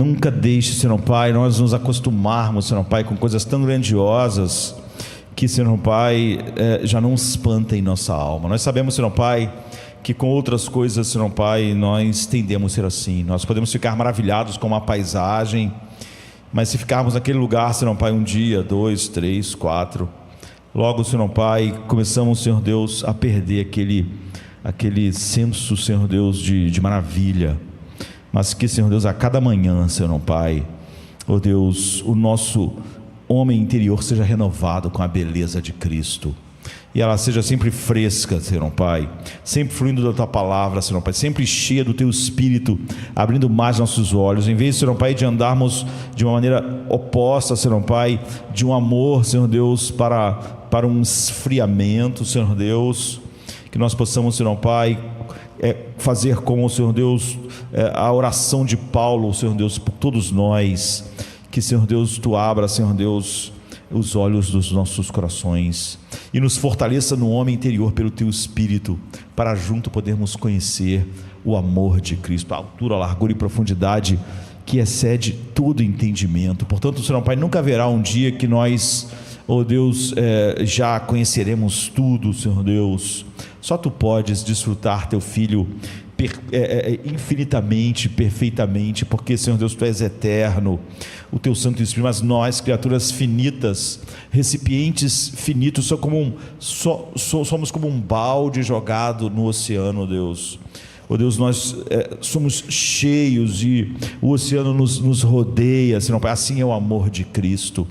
Nunca deixe, Senhor Pai, nós nos acostumarmos, Senhor Pai, com coisas tão grandiosas que, Senhor Pai, já não espantem nossa alma. Nós sabemos, Senhor Pai, que com outras coisas, Senhor Pai, nós tendemos a ser assim. Nós podemos ficar maravilhados com uma paisagem, mas se ficarmos naquele lugar, Senhor Pai, um dia, 2, 3, 4, logo, Senhor Pai, começamos, Senhor Deus, a perder aquele senso, Senhor Deus, de maravilha. Mas que, Senhor Deus, a cada manhã, Senhor Pai, ó Deus, o nosso homem interior seja renovado com a beleza de Cristo, e ela seja sempre fresca, Senhor Pai, sempre fluindo da Tua Palavra, Senhor Pai, sempre cheia do Teu Espírito, abrindo mais nossos olhos, em vez, Senhor Pai, de andarmos de uma maneira oposta, Senhor Pai, de um amor, Senhor Deus, para um esfriamento, Senhor Deus, que nós possamos, Senhor Pai, fazer como, Senhor Deus, a oração de Paulo, Senhor Deus, por todos nós, que, Senhor Deus, Tu abra, Senhor Deus, os olhos dos nossos corações e nos fortaleça no homem interior pelo Teu Espírito, para junto podermos conhecer o amor de Cristo, a altura, a largura e profundidade que excede todo entendimento. Portanto, Senhor Pai, nunca haverá um dia que nós, ó Deus, já conheceremos tudo, Senhor Deus. Só Tu podes desfrutar Teu Filho infinitamente, perfeitamente, porque, Senhor Deus, Tu és eterno, o Teu Santo Espírito, mas nós, criaturas finitas, recipientes finitos, somos como um balde jogado no oceano, Deus. Ó Deus, nós somos cheios e o oceano nos rodeia, Senhor Pai, assim é o amor de Cristo.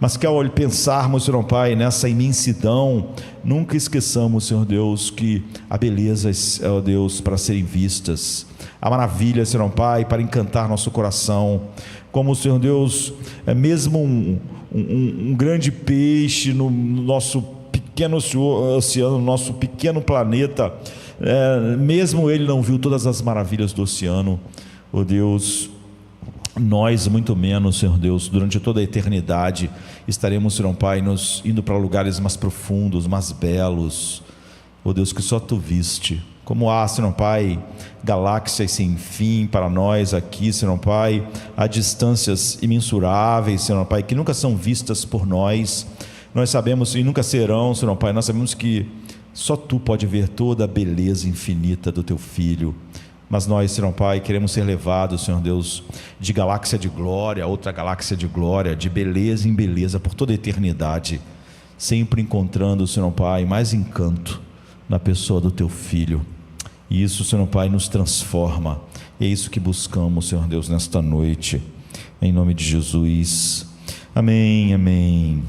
Mas que ao pensarmos, Senhor Pai, nessa imensidão, nunca esqueçamos, Senhor Deus, que a beleza é, ó Deus, para serem vistas, a maravilha, Senhor Pai, para encantar nosso coração, como, Senhor Deus, mesmo um grande peixe no nosso pequeno oceano, no nosso pequeno planeta, mesmo ele não viu todas as maravilhas do oceano, ó Deus, nós muito menos, Senhor Deus, durante toda a eternidade estaremos, Senhor Pai, nos indo para lugares mais profundos, mais belos, ó Deus, que só Tu viste. Como há, Senhor Pai, galáxias sem fim para nós aqui, Senhor Pai, há distâncias imensuráveis, Senhor Pai, que nunca são vistas por nós sabemos e nunca serão, Senhor Pai, nós sabemos que só Tu pode ver toda a beleza infinita do Teu Filho. Mas nós, Senhor Pai, queremos ser levados, Senhor Deus, de galáxia de glória a outra galáxia de glória, de beleza em beleza, por toda a eternidade, sempre encontrando, Senhor Pai, mais encanto na pessoa do Teu Filho. E isso, Senhor Pai, nos transforma, e é isso que buscamos, Senhor Deus, nesta noite, em nome de Jesus. Amém, amém.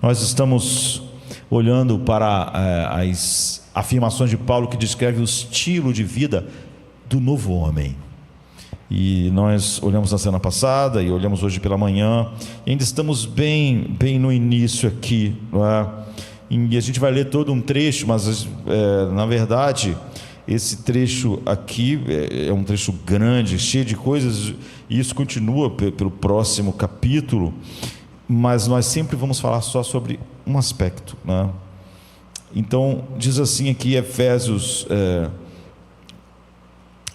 Nós estamos olhando para as afirmações de Paulo, que descreve o estilo de vida do novo homem, e nós olhamos na semana passada e olhamos hoje pela manhã, e ainda estamos bem no início aqui, não é? E a gente vai ler todo um trecho, mas na verdade esse trecho aqui é um trecho grande, cheio de coisas, e isso continua pelo próximo capítulo, mas nós sempre vamos falar só sobre um aspecto, né? Então diz assim aqui, Efésios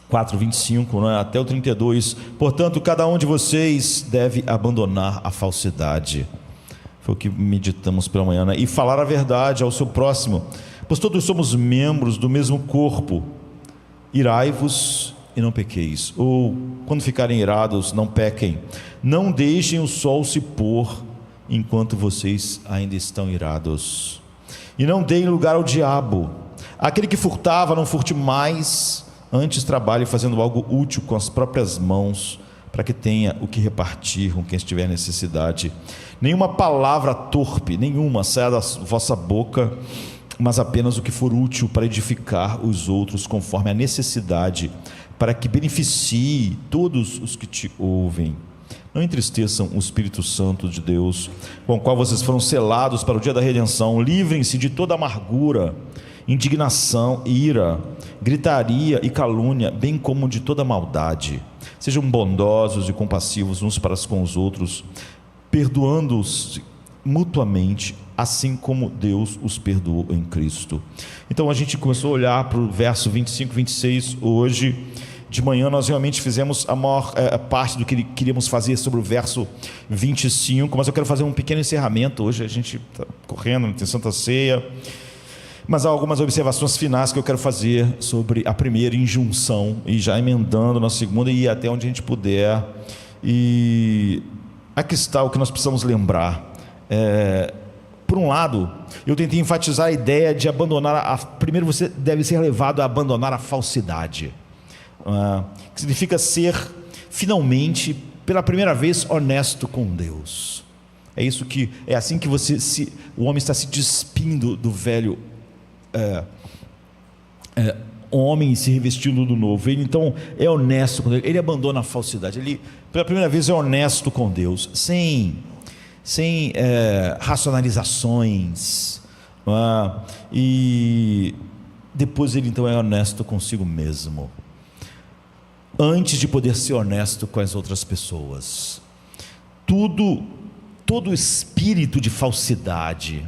4:25, né, até o 32, portanto cada um de vocês deve abandonar a falsidade, foi o que meditamos pela manhã, né? E falar a verdade ao seu próximo, pois todos somos membros do mesmo corpo. Irai-vos e não pequeis, ou quando ficarem irados não pequem, não deixem o sol se pôr enquanto vocês ainda estão irados, e não deem lugar ao diabo. Aquele que furtava, não furte mais, antes trabalhe fazendo algo útil com as próprias mãos, para que tenha o que repartir com quem estiver necessidade. Nenhuma palavra torpe, nenhuma, saia da vossa boca, mas apenas o que for útil para edificar os outros, conforme a necessidade, para que beneficie todos os que te ouvem. Não entristeçam o Espírito Santo de Deus, com o qual vocês foram selados para o dia da redenção. Livrem-se de toda amargura, indignação, ira, gritaria e calúnia, bem como de toda maldade. Sejam bondosos e compassivos uns para com os outros, perdoando-os mutuamente, assim como Deus os perdoou em Cristo. Então a gente começou a olhar para o verso 25, 26 hoje, de manhã nós realmente fizemos a maior parte do que queríamos fazer sobre o verso 25, mas eu quero fazer um pequeno encerramento. Hoje a gente está correndo, tem Santa Ceia, mas há algumas observações finais que eu quero fazer sobre a primeira injunção, e já emendando na segunda e ir até onde a gente puder. E aqui está o que nós precisamos lembrar. Por um lado, eu tentei enfatizar a ideia de abandonar primeiro você deve ser levado a abandonar a falsidade, que significa ser finalmente, pela primeira vez, honesto com Deus. É assim que o homem está se despindo do velho homem e se revestindo do novo. Ele então é honesto com Deus, ele abandona a falsidade, ele pela primeira vez é honesto com Deus, sem racionalizações, e depois ele então é honesto consigo mesmo, antes de poder ser honesto com as outras pessoas. Todo espírito de falsidade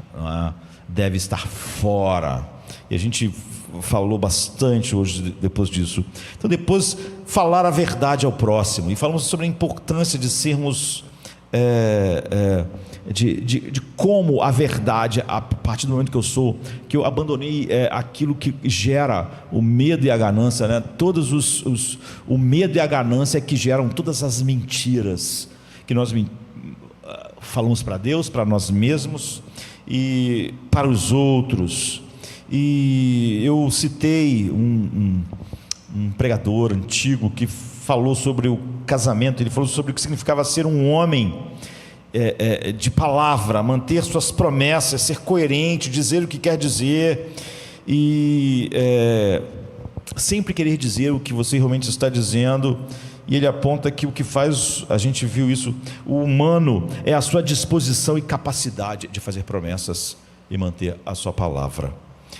deve estar fora, e a gente falou bastante hoje depois disso. Então, depois, falar a verdade ao próximo, e falamos sobre a importância de sermos de como a verdade, a partir do momento que eu abandonei aquilo que gera o medo e a ganância, né? O medo e a ganância é que geram todas as mentiras que nós falamos para Deus, para nós mesmos e para os outros. E eu citei um pregador antigo que falou sobre o casamento. Ele falou sobre o que significava ser um homem de palavra, manter suas promessas, ser coerente, dizer o que quer dizer e sempre querer dizer o que você realmente está dizendo. E ele aponta que o que faz, a gente viu isso, o humano é a sua disposição e capacidade de fazer promessas e manter a sua palavra.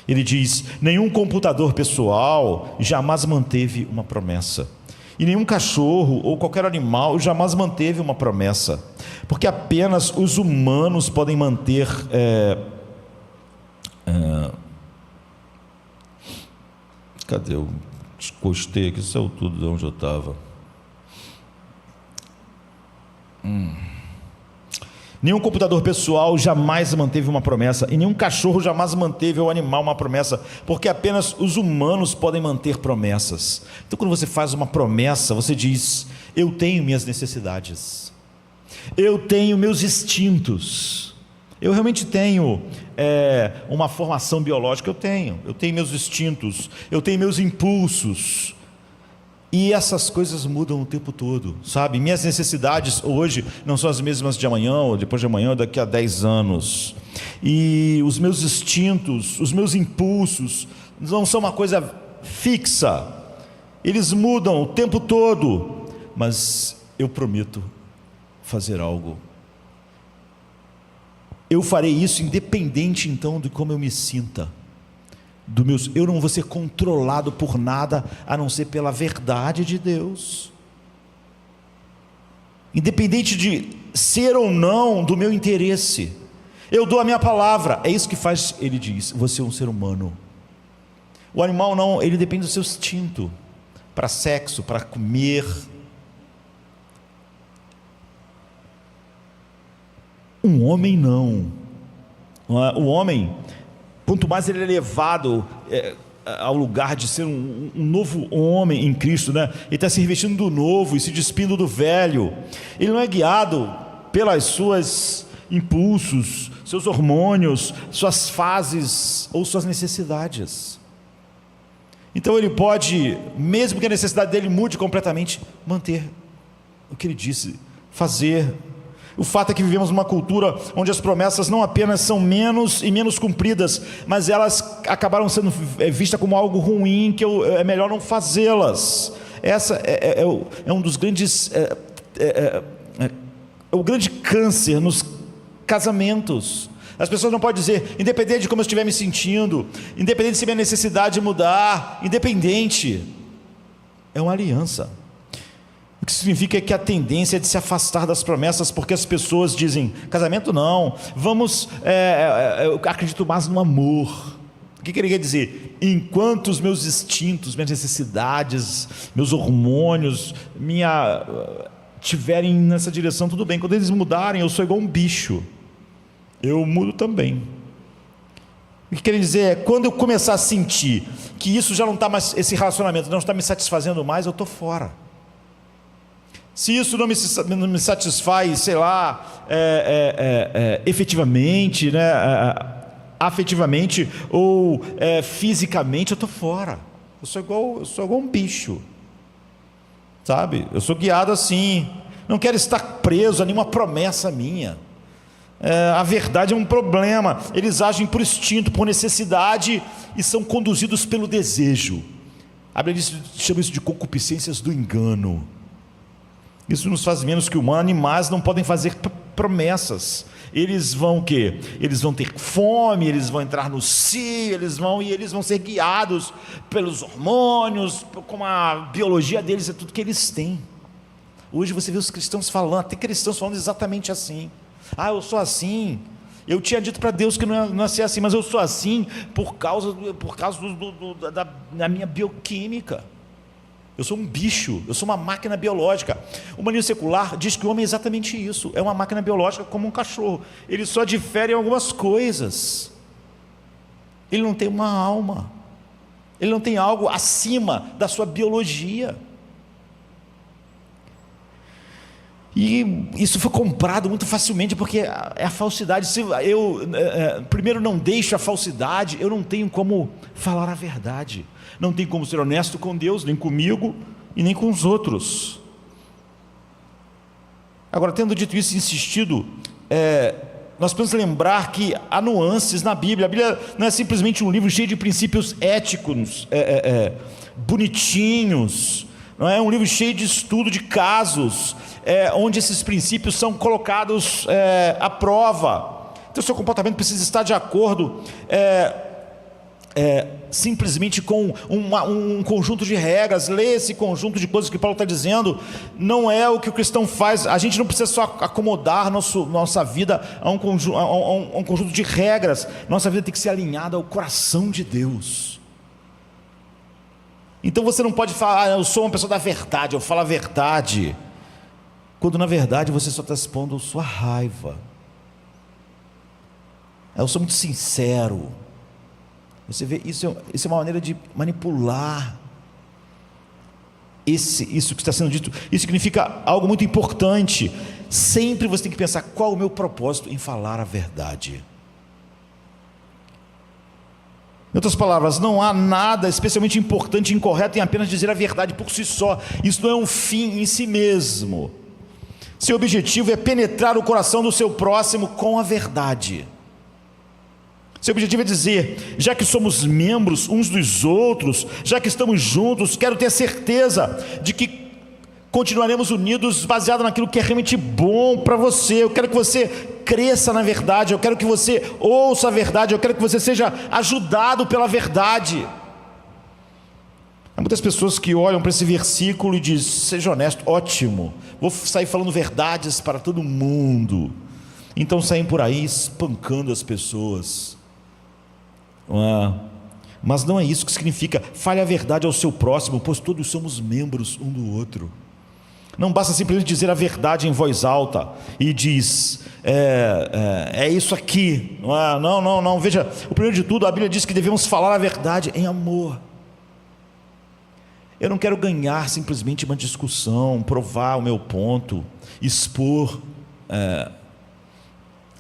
Ele diz: nenhum computador pessoal jamais manteve uma promessa, e nenhum cachorro ou qualquer animal jamais manteve uma promessa, porque apenas os humanos podem manter cadê? Eu descostei aqui, saiu tudo de onde eu estava. Nenhum computador pessoal jamais manteve uma promessa, e nenhum cachorro jamais manteve ou animal uma promessa, porque apenas os humanos podem manter promessas. Então, quando você faz uma promessa, você diz: eu tenho minhas necessidades, eu tenho meus instintos, eu realmente tenho uma formação biológica, eu tenho meus instintos, eu tenho meus impulsos. E essas coisas mudam o tempo todo, sabe? Minhas necessidades hoje não são as mesmas de amanhã, ou depois de amanhã, ou daqui a 10 anos. E os meus instintos, os meus impulsos, não são uma coisa fixa. Eles mudam o tempo todo. Mas eu prometo fazer algo. Eu farei isso independente, então, de como eu me sinta. Eu não vou ser controlado por nada a não ser pela verdade de Deus, independente de ser ou não do meu interesse. Eu dou a minha palavra. É isso que faz, ele diz, você é um ser humano. O animal não, ele depende do seu instinto para sexo, para comer. Um homem não. O homem, quanto mais ele é levado ao lugar de ser um novo homem em Cristo, né? Ele está se revestindo do novo e se despindo do velho. Ele não é guiado pelas suas impulsos, seus hormônios, suas fases ou suas necessidades. Então ele pode, mesmo que a necessidade dele mude completamente, manter o que ele disse, fazer. O fato é que vivemos numa cultura onde as promessas não apenas são menos e menos cumpridas, mas elas acabaram sendo vistas como algo ruim, que é melhor não fazê-las. Essa é um dos grandes o grande câncer nos casamentos. As pessoas não podem dizer, independente de como eu estiver me sentindo, independente se minha necessidade mudar, independente, é uma aliança. O que significa que a tendência é de se afastar das promessas, porque as pessoas dizem, casamento não, eu acredito mais no amor. O que ele quer dizer? enquanto os meus instintos, minhas necessidades, meus hormônios, tiverem nessa direção, tudo bem. Quando eles mudarem, eu sou igual um bicho, eu mudo também. O que querem dizer é, quando eu começar a sentir que isso já não está mais, esse relacionamento não está me satisfazendo mais, eu estou fora. Se isso não me satisfaz, sei lá, efetivamente, né, afetivamente ou fisicamente, eu estou fora. Eu sou igual um bicho, sabe? Eu sou guiado assim. Não quero estar preso a nenhuma promessa minha. A verdade é um problema. Eles agem por instinto, por necessidade e são conduzidos pelo desejo. A Bíblia chama isso de concupiscências do engano. Isso nos faz menos que humanos. Animais não podem fazer promessas. Eles vão o quê? Eles vão ter fome, eles vão entrar no cio, eles vão ser guiados pelos hormônios, como a biologia deles é tudo que eles têm. Hoje você vê os cristãos falando, até cristãos falando exatamente assim. Eu sou assim. Eu tinha dito para Deus que não ia ser assim, mas eu sou assim por causa da minha bioquímica. Eu sou um bicho, eu sou uma máquina biológica. O humanismo secular diz que o homem é exatamente isso, é uma máquina biológica como um cachorro. Ele só difere em algumas coisas. Ele não tem uma alma, ele não tem algo acima da sua biologia. E isso foi comprado muito facilmente, porque é a falsidade. Se eu primeiro não deixo a falsidade, eu não tenho como falar a verdade, não tenho como ser honesto com Deus, nem comigo e nem com os outros. Agora, tendo dito isso e insistido, nós podemos lembrar que há nuances na Bíblia. A Bíblia não é simplesmente um livro cheio de princípios éticos, bonitinhos, não é um livro cheio de estudo de casos, onde esses princípios são colocados à prova. Então o seu comportamento precisa estar de acordo simplesmente com um conjunto de regras. Ler esse conjunto de coisas que Paulo está dizendo não é o que o cristão faz. A gente não precisa só acomodar nossa vida a um conjunto de regras. Nossa vida tem que ser alinhada ao coração de Deus. Então você não pode falar, eu sou uma pessoa da verdade, eu falo a verdade, quando na verdade você só está expondo sua raiva. Eu sou muito sincero. Você vê, isso é uma maneira de manipular. Isso que está sendo dito, isso significa algo muito importante. Sempre você tem que pensar, qual é o meu propósito em falar a verdade? Em outras palavras, não há nada especialmente importante e incorreto em apenas dizer a verdade por si só. Isso não é um fim em si mesmo. Seu objetivo é penetrar o coração do seu próximo com a verdade. Seu objetivo é dizer, já que somos membros uns dos outros, já que estamos juntos, quero ter certeza de que continuaremos unidos baseado naquilo que é realmente bom para você. Eu quero que você cresça na verdade, eu quero que você ouça a verdade, eu quero que você seja ajudado pela verdade. Há muitas pessoas que olham para esse versículo e dizem, seja honesto, ótimo, vou sair falando verdades para todo mundo. Então saem por aí espancando as pessoas. Mas não é isso que significa. Fale a verdade ao seu próximo, pois todos somos membros um do outro. Não basta simplesmente dizer a verdade em voz alta e diz, é isso aqui. Não, veja, o primeiro de tudo, a Bíblia diz que devemos falar a verdade em amor. Eu não quero ganhar simplesmente uma discussão, provar o meu ponto, expor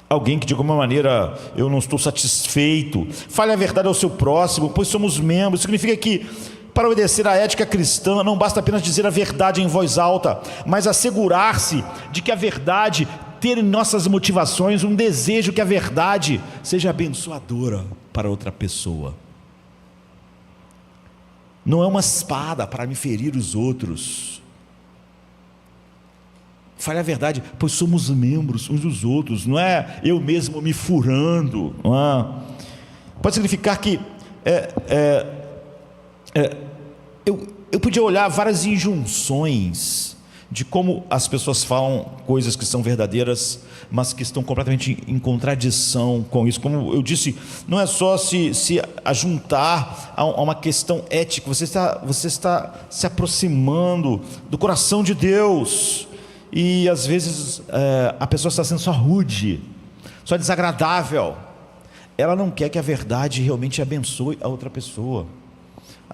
alguém que de alguma maneira eu não estou satisfeito. Fale a verdade ao seu próximo, pois somos membros. Significa que para obedecer à ética cristã não basta apenas dizer a verdade em voz alta, mas assegurar-se de que a verdade ter em nossas motivações um desejo que a verdade seja abençoadora para outra pessoa. Não é uma espada para me ferir os outros. Fale a verdade, pois somos membros uns dos outros. Não é eu mesmo me furando. Não é? Pode significar que eu podia olhar várias injunções de como as pessoas falam coisas que são verdadeiras, mas que estão completamente em contradição com isso. Como eu disse, não é só se ajuntar a uma questão ética, você está se aproximando do coração de Deus, e às vezes a pessoa está sendo só rude, só desagradável, ela não quer que a verdade realmente abençoe a outra pessoa.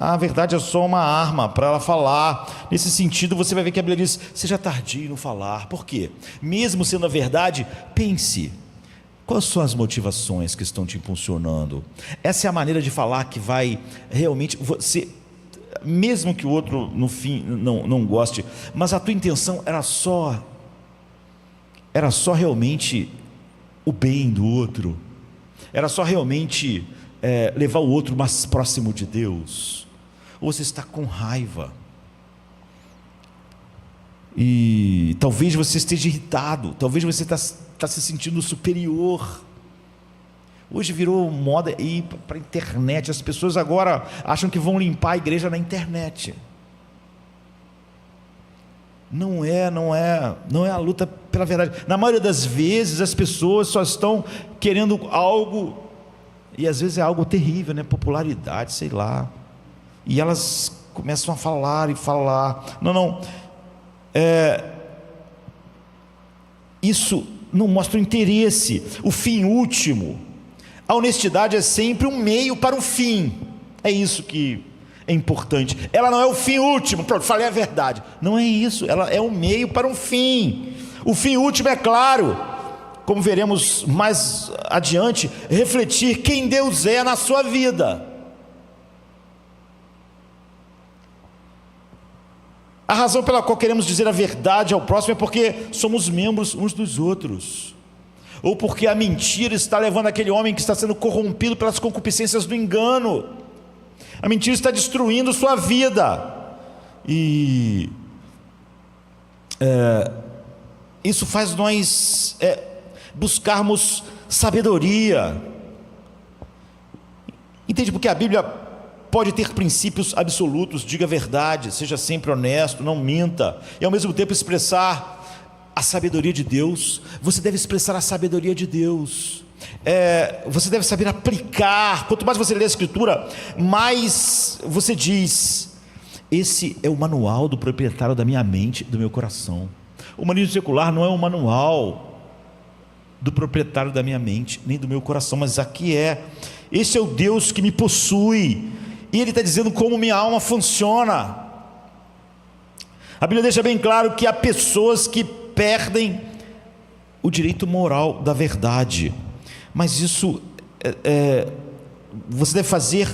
A verdade é só uma arma para ela falar. Nesse sentido, você vai ver que a Bíblia diz: seja tardio no falar. Por quê? Mesmo sendo a verdade, pense: quais são as motivações que estão te impulsionando? Essa é a maneira de falar que vai realmente, você, mesmo que o outro no fim não goste, mas a tua intenção era só realmente o bem do outro, era só realmente levar o outro mais próximo de Deus. Ou você está com raiva, e talvez você esteja irritado, talvez você está se sentindo superior. Hoje virou moda ir para a internet, as pessoas agora acham que vão limpar a igreja na internet. Não é a luta pela verdade. Na maioria das vezes as pessoas só estão querendo algo, e às vezes é algo terrível, né? Popularidade, sei lá, e elas começam a falar e falar. Isso não mostra o interesse, o fim último. A honestidade é sempre um meio para o fim, é isso que é importante. Ela não é o fim último, pronto, falei a verdade, não é isso, ela é um meio para um fim. O fim último, é claro, como veremos mais adiante, refletir quem Deus é na sua vida. A razão pela qual queremos dizer a verdade ao próximo é porque somos membros uns dos outros, ou porque a mentira está levando aquele homem que está sendo corrompido pelas concupiscências do engano. A mentira está destruindo sua vida, e isso faz nós buscarmos sabedoria. Entende? Porque a Bíblia pode ter princípios absolutos: diga a verdade, seja sempre honesto, não minta, e ao mesmo tempo expressar a sabedoria de Deus. Você deve expressar a sabedoria de Deus, você deve saber aplicar. Quanto mais você lê a Escritura, mais você diz: esse é o manual do proprietário da minha mente, do meu coração. O humanismo secular não é um manual do proprietário da minha mente, nem do meu coração, mas aqui esse é o Deus que me possui, e Ele está dizendo como minha alma funciona. A Bíblia deixa bem claro que há pessoas que perdem o direito moral da verdade, mas isso você deve fazer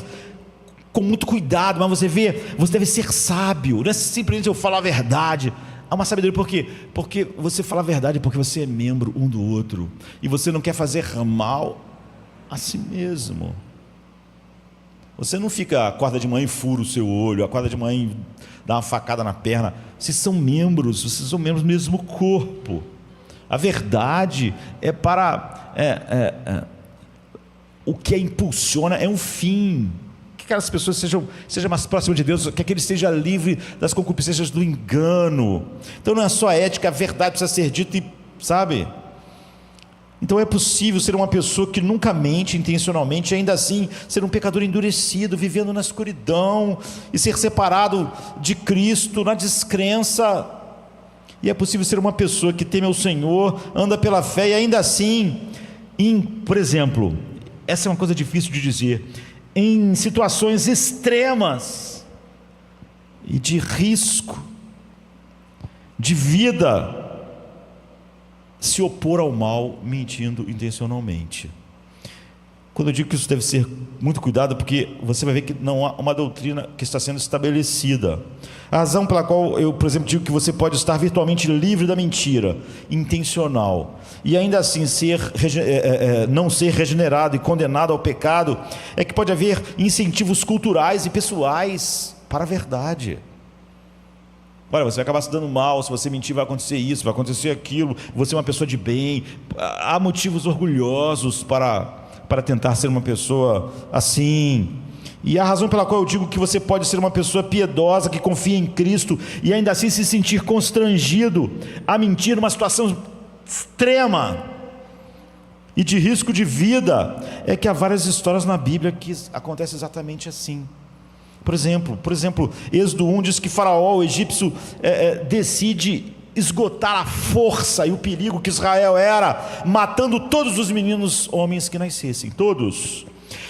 com muito cuidado. Mas você deve ser sábio, não é simplesmente eu falar a verdade. Há uma sabedoria. Por quê? Porque você fala a verdade porque você é membro um do outro, e você não quer fazer mal a si mesmo. Você não acorda de manhã e fura o seu olho, acorda de manhã e dá uma facada na perna. Vocês são membros do mesmo corpo. A verdade é para o que a impulsiona é um fim. Que aquelas pessoas sejam mais próximas de Deus, que ele esteja livre das concupiscências do engano. Então não é só a ética, a verdade precisa ser dita, sabe? Então é possível ser uma pessoa que nunca mente intencionalmente, e ainda assim ser um pecador endurecido, vivendo na escuridão, e ser separado de Cristo na descrença. E é possível ser uma pessoa que teme ao Senhor, anda pela fé, e ainda assim, por exemplo, essa é uma coisa difícil de dizer, em situações extremas e de risco de vida, se opor ao mal, mentindo intencionalmente. Quando eu digo que isso deve ser muito cuidado, porque você vai ver que não há uma doutrina que está sendo estabelecida. A razão pela qual eu, por exemplo, digo que você pode estar virtualmente livre da mentira intencional e ainda assim não ser regenerado e condenado ao pecado, é que pode haver incentivos culturais e pessoais para a verdade. Olha, você vai acabar se dando mal, se você mentir vai acontecer isso, vai acontecer aquilo, você é uma pessoa de bem. Há motivos orgulhosos para tentar ser uma pessoa assim, E a razão pela qual eu digo que você pode ser uma pessoa piedosa, que confia em Cristo, e ainda assim se sentir constrangido a mentir numa situação extrema e de risco de vida, é que há várias histórias na Bíblia que acontece exatamente assim. Por exemplo, Êxodo 1 diz que Faraó, o egípcio, decide esgotar a força e o perigo que Israel era, matando todos os meninos homens que nascessem, todos.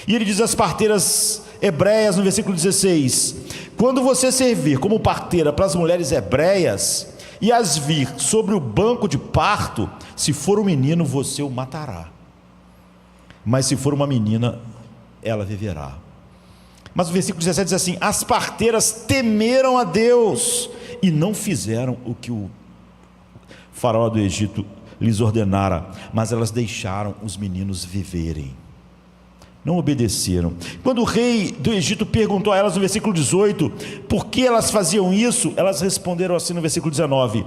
E ele diz às parteiras hebreias no versículo 16: quando você servir como parteira para as mulheres hebreias e as vir sobre o banco de parto, se for um menino, você o matará, mas se for uma menina, ela viverá. Mas o versículo 17 diz assim: as parteiras temeram a Deus e não fizeram o que o faraó do Egito lhes ordenara, mas elas deixaram os meninos viverem, não obedeceram. Quando o rei do Egito perguntou a elas no versículo 18 por que elas faziam isso, elas responderam assim no versículo 19: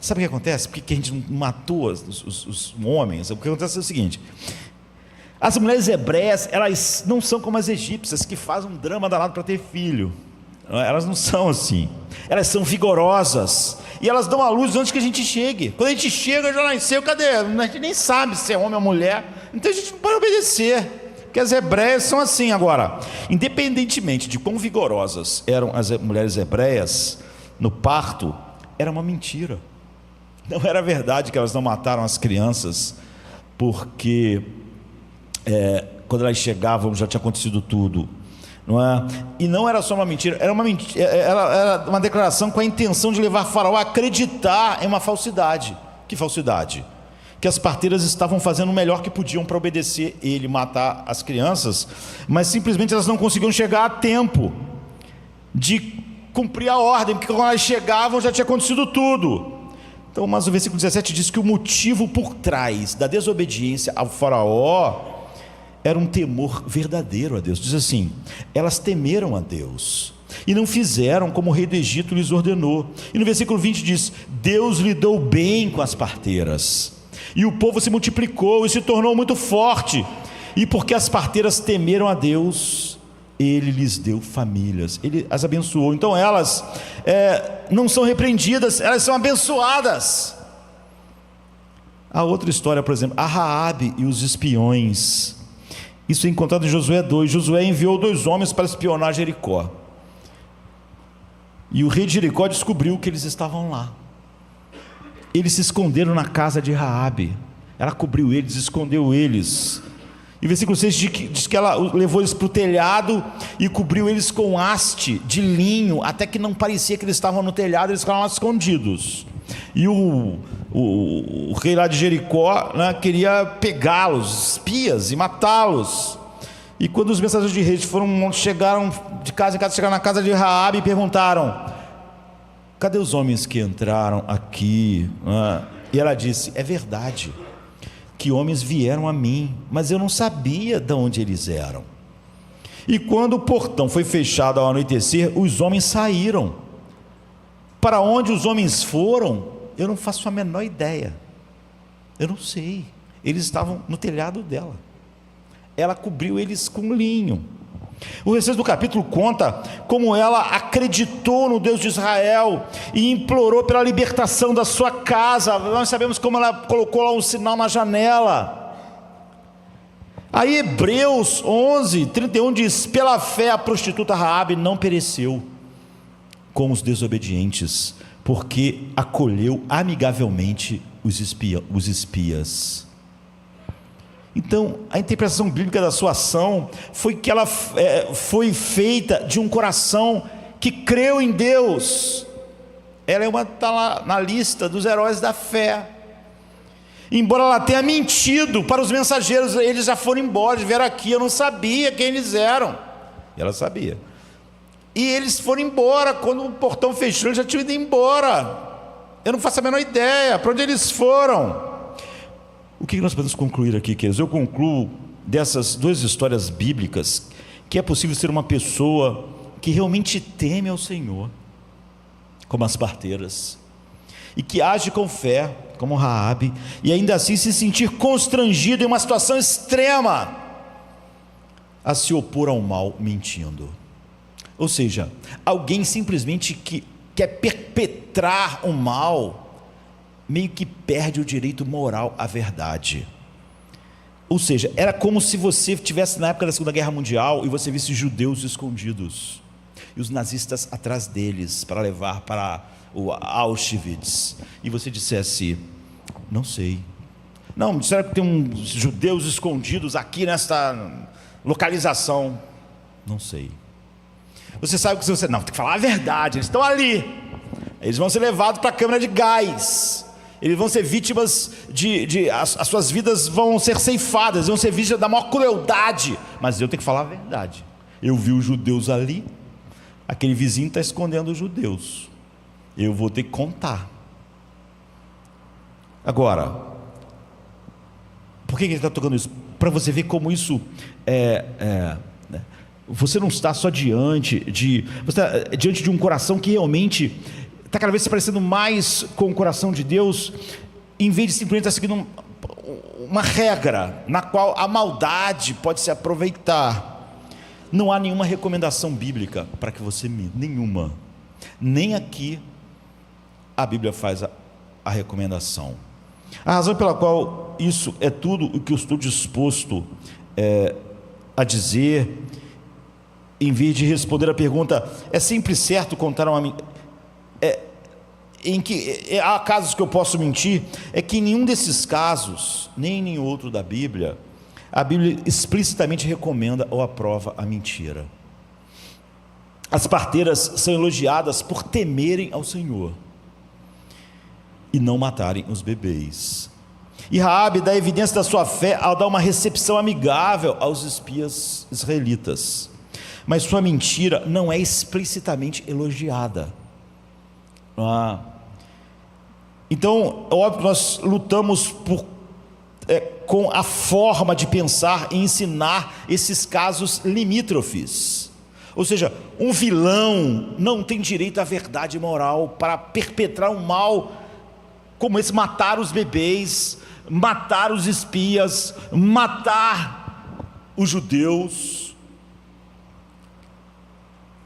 sabe o que acontece? Por que a gente não matou os homens? O que acontece é o seguinte: as mulheres hebreias, elas não são como as egípcias, que fazem um drama danado para ter filho. Elas não são assim. Elas são vigorosas, e elas dão a luz antes que a gente chegue. Quando a gente chega, já nasceu, cadê? A gente nem sabe se é homem ou mulher, então a gente não pode obedecer, porque as hebreias são assim. Agora, independentemente de quão vigorosas eram as mulheres hebreias no parto, era uma mentira. Não era verdade que elas não mataram as crianças, porque quando elas chegavam já tinha acontecido tudo, não é? E não era só uma mentira, era uma declaração com a intenção de levar Faraó a acreditar em uma falsidade. Que falsidade? Que as parteiras estavam fazendo o melhor que podiam para obedecer ele, matar as crianças, mas simplesmente elas não conseguiam chegar a tempo de cumprir a ordem, porque quando elas chegavam já tinha acontecido tudo. Então, mas o versículo 17 diz que o motivo por trás da desobediência ao Faraó era um temor verdadeiro a Deus. Diz assim: elas temeram a Deus e não fizeram como o rei do Egito lhes ordenou. E no versículo 20 diz: Deus lidou bem com as parteiras, e o povo se multiplicou e se tornou muito forte, e porque as parteiras temeram a Deus, Ele lhes deu famílias, Ele as abençoou. Então elas não são repreendidas, elas são abençoadas. Há outra história, por exemplo, a Raabe e os espiões. Isso é encontrado em Josué 2. Josué enviou 2 homens para espionar Jericó, e o rei de Jericó descobriu que eles estavam lá. Eles se esconderam na casa de Raabe. Ela cobriu eles, escondeu eles. E o versículo 6 diz que ela levou eles para o telhado e cobriu eles com haste de linho, até que não parecia que eles estavam no telhado, eles ficaram lá escondidos. E o rei lá de Jericó, né, queria pegá-los, espias, e matá-los. E quando os mensageiros de reis chegaram de casa em casa, chegaram na casa de Raabe e perguntaram: cadê os homens que entraram aqui? E ela disse: é verdade que homens vieram a mim, mas eu não sabia de onde eles eram. E quando o portão foi fechado ao anoitecer, os homens saíram. Para onde os homens foram, eu não faço a menor ideia. Eu não sei. Eles estavam no telhado dela. Ela cobriu eles com linho. O restante do capítulo conta como ela acreditou no Deus de Israel e implorou pela libertação da sua casa. Nós sabemos como ela colocou lá um sinal na janela. Aí Hebreus 11:31 diz: pela fé a prostituta Raabe não pereceu com os desobedientes, porque acolheu amigavelmente os espias. Então, a interpretação bíblica da sua ação foi que ela foi feita de um coração que creu em Deus. Ela está lá na lista dos heróis da fé. Embora ela tenha mentido para os mensageiros, eles já foram embora, vieram aqui, eu não sabia quem eles eram. E ela sabia. E eles foram embora, quando o portão fechou, eles já tinham ido embora. Eu não faço a menor ideia para onde eles foram. O que nós podemos concluir aqui, queridos? Eu concluo dessas 2 histórias bíblicas que é possível ser uma pessoa que realmente teme ao Senhor, como as parteiras, e que age com fé, como Raabe, e ainda assim se sentir constrangido em uma situação extrema. a se opor ao mal mentindo. Ou seja, alguém simplesmente que quer perpetrar o mal, meio que perde o direito moral à verdade. Ou seja, era como se você estivesse na época da Segunda Guerra Mundial e você visse judeus escondidos e os nazistas atrás deles para levar para o Auschwitz, e você dissesse: não sei, não, me disseram que tem uns judeus escondidos aqui nesta localização, não sei. Você sabe que se você, não, tem que falar a verdade, eles estão ali, eles vão ser levados para a câmara de gás, eles vão ser vítimas as suas vidas vão ser ceifadas, vão ser vítimas da maior crueldade, mas eu tenho que falar a verdade. Eu vi os judeus ali, aquele vizinho está escondendo os judeus, eu vou ter que contar. Agora, por que ele está tocando isso? Para você ver como isso você não está só diante de um coração que realmente está cada vez se parecendo mais com o coração de Deus, em vez de simplesmente estar seguindo uma regra na qual a maldade pode se aproveitar. Não há nenhuma recomendação bíblica para que você minta, nenhuma. Nem aqui a Bíblia faz a recomendação. A razão pela qual isso é tudo o que eu estou disposto a dizer, em vez de responder a pergunta: é sempre certo contar uma mentira? Em que há casos que eu posso mentir, é que em nenhum desses casos, nem em nenhum outro da Bíblia, a Bíblia explicitamente recomenda ou aprova a mentira. As parteiras são elogiadas por temerem ao Senhor e não matarem os bebês. E Raabe dá evidência da sua fé ao dar uma recepção amigável aos espias israelitas, mas sua mentira não é explicitamente elogiada. Então, é óbvio que nós lutamos com a forma de pensar e ensinar esses casos limítrofes. Ou seja, um vilão não tem direito à verdade moral para perpetrar um mal como esse: matar os bebês, matar os espias, matar os judeus.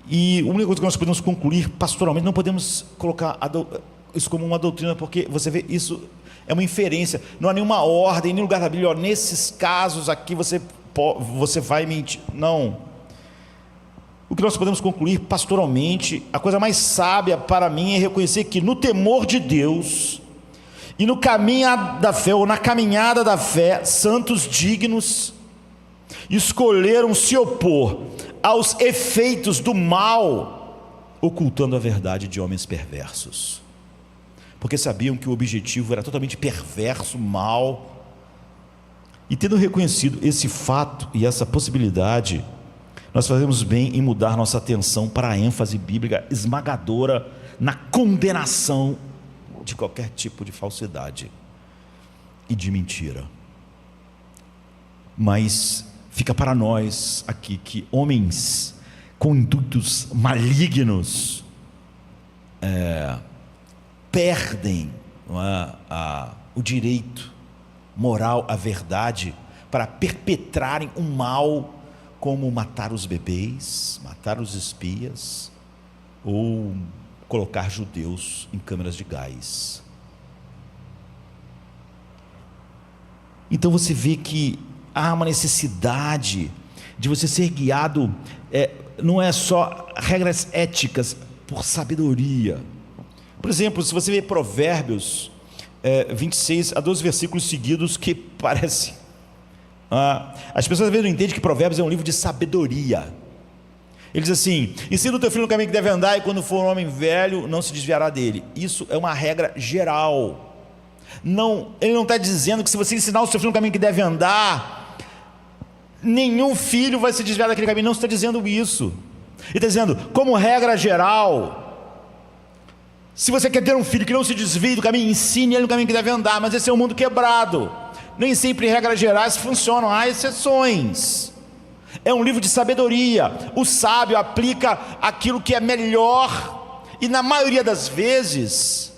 E a única coisa que nós podemos concluir pastoralmente, não podemos colocar isso como uma doutrina, porque você vê, isso é uma inferência, não há nenhuma ordem, nem lugar da Bíblia: nesses casos aqui você vai mentir. Não. O que nós podemos concluir pastoralmente, a coisa mais sábia para mim é reconhecer que no temor de Deus e no caminho da fé, ou na caminhada da fé, santos dignos escolheram se opor aos efeitos do mal, ocultando a verdade de homens perversos, porque sabiam que o objetivo era totalmente perverso, mal. E tendo reconhecido esse fato e essa possibilidade, nós fazemos bem em mudar nossa atenção para a ênfase bíblica esmagadora na condenação de qualquer tipo de falsidade e de mentira. Mas fica para nós aqui que homens com intuitos malignos perdem o direito moral à verdade para perpetrarem um mal, como matar os bebês, matar os espias, ou colocar judeus em câmaras de gás. Então você vê que há uma necessidade de você ser guiado, não é só regras éticas, por sabedoria. Por exemplo, se você vê Provérbios 26 a 12 versículos seguidos, que parece... as pessoas às vezes não entendem que Provérbios é um livro de sabedoria. Ele diz assim: ensina o teu filho no caminho que deve andar, e quando for um homem velho, não se desviará dele. Isso é uma regra geral. Ele não está dizendo que se você ensinar o seu filho no caminho que deve andar, nenhum filho vai se desviar daquele caminho. Não está dizendo isso. Ele está dizendo, como regra geral, se você quer ter um filho que não se desvie do caminho, ensine ele no caminho que deve andar. Mas esse é um mundo quebrado, nem sempre regras gerais funcionam, há exceções. É um livro de sabedoria. O sábio aplica aquilo que é melhor, e na maioria das vezes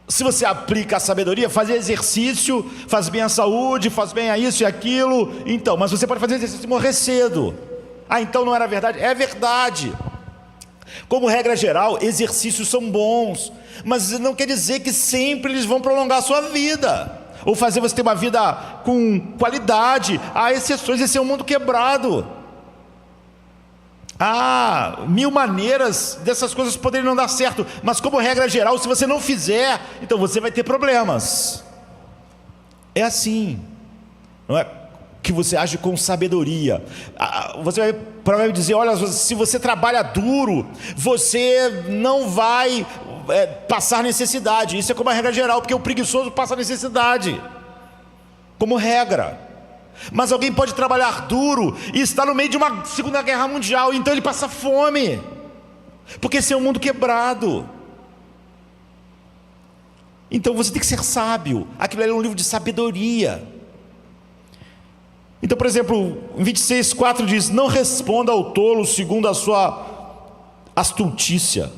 Se você aplica a sabedoria, fazer exercício faz bem à saúde, faz bem a isso e aquilo. Então, mas você pode fazer exercício e morrer cedo. Então não era verdade? É verdade. Como regra geral, exercícios são bons, mas não quer dizer que sempre eles vão prolongar a sua vida, ou fazer você ter uma vida com qualidade. Há exceções, esse é um mundo quebrado. Há mil maneiras dessas coisas poderem não dar certo, mas como regra geral, se você não fizer, então você vai ter problemas. É assim, não é que você age com sabedoria. Você vai provavelmente dizer, olha, se você trabalha duro, você não vai passar necessidade. Isso é como a regra geral, porque o preguiçoso passa necessidade, como regra. Mas alguém pode trabalhar duro e estar no meio de uma Segunda Guerra Mundial, então ele passa fome, porque esse é um mundo quebrado. Então você tem que ser sábio. Aquilo é um livro de sabedoria. Então, por exemplo, em 26:4 diz: não responda ao tolo segundo a sua astutícia,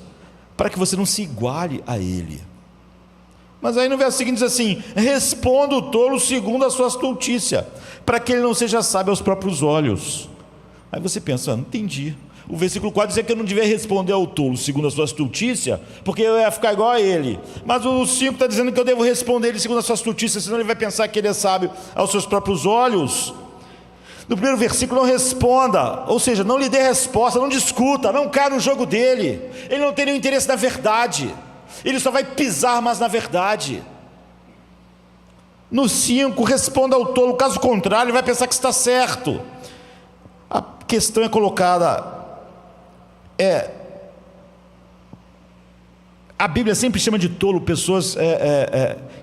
para que você não se iguale a ele. Mas aí no verso seguinte diz assim: responda o tolo segundo a sua astutícia, para que ele não seja sábio aos próprios olhos. Aí você pensa, não entendi. O versículo 4 diz que eu não devia responder ao tolo segundo a sua astutícia, porque eu ia ficar igual a ele. Mas o 5 está dizendo que eu devo responder ele segundo a sua astutícia, senão ele vai pensar que ele é sábio aos seus próprios olhos. No primeiro versículo, não responda, ou seja, não lhe dê resposta, não discuta, não caia no jogo dele. Ele não tem nenhum interesse na verdade, ele só vai pisar mais na verdade. No 5, responda ao tolo, caso contrário, ele vai pensar que está certo. A questão é colocada, a Bíblia sempre chama de tolo pessoas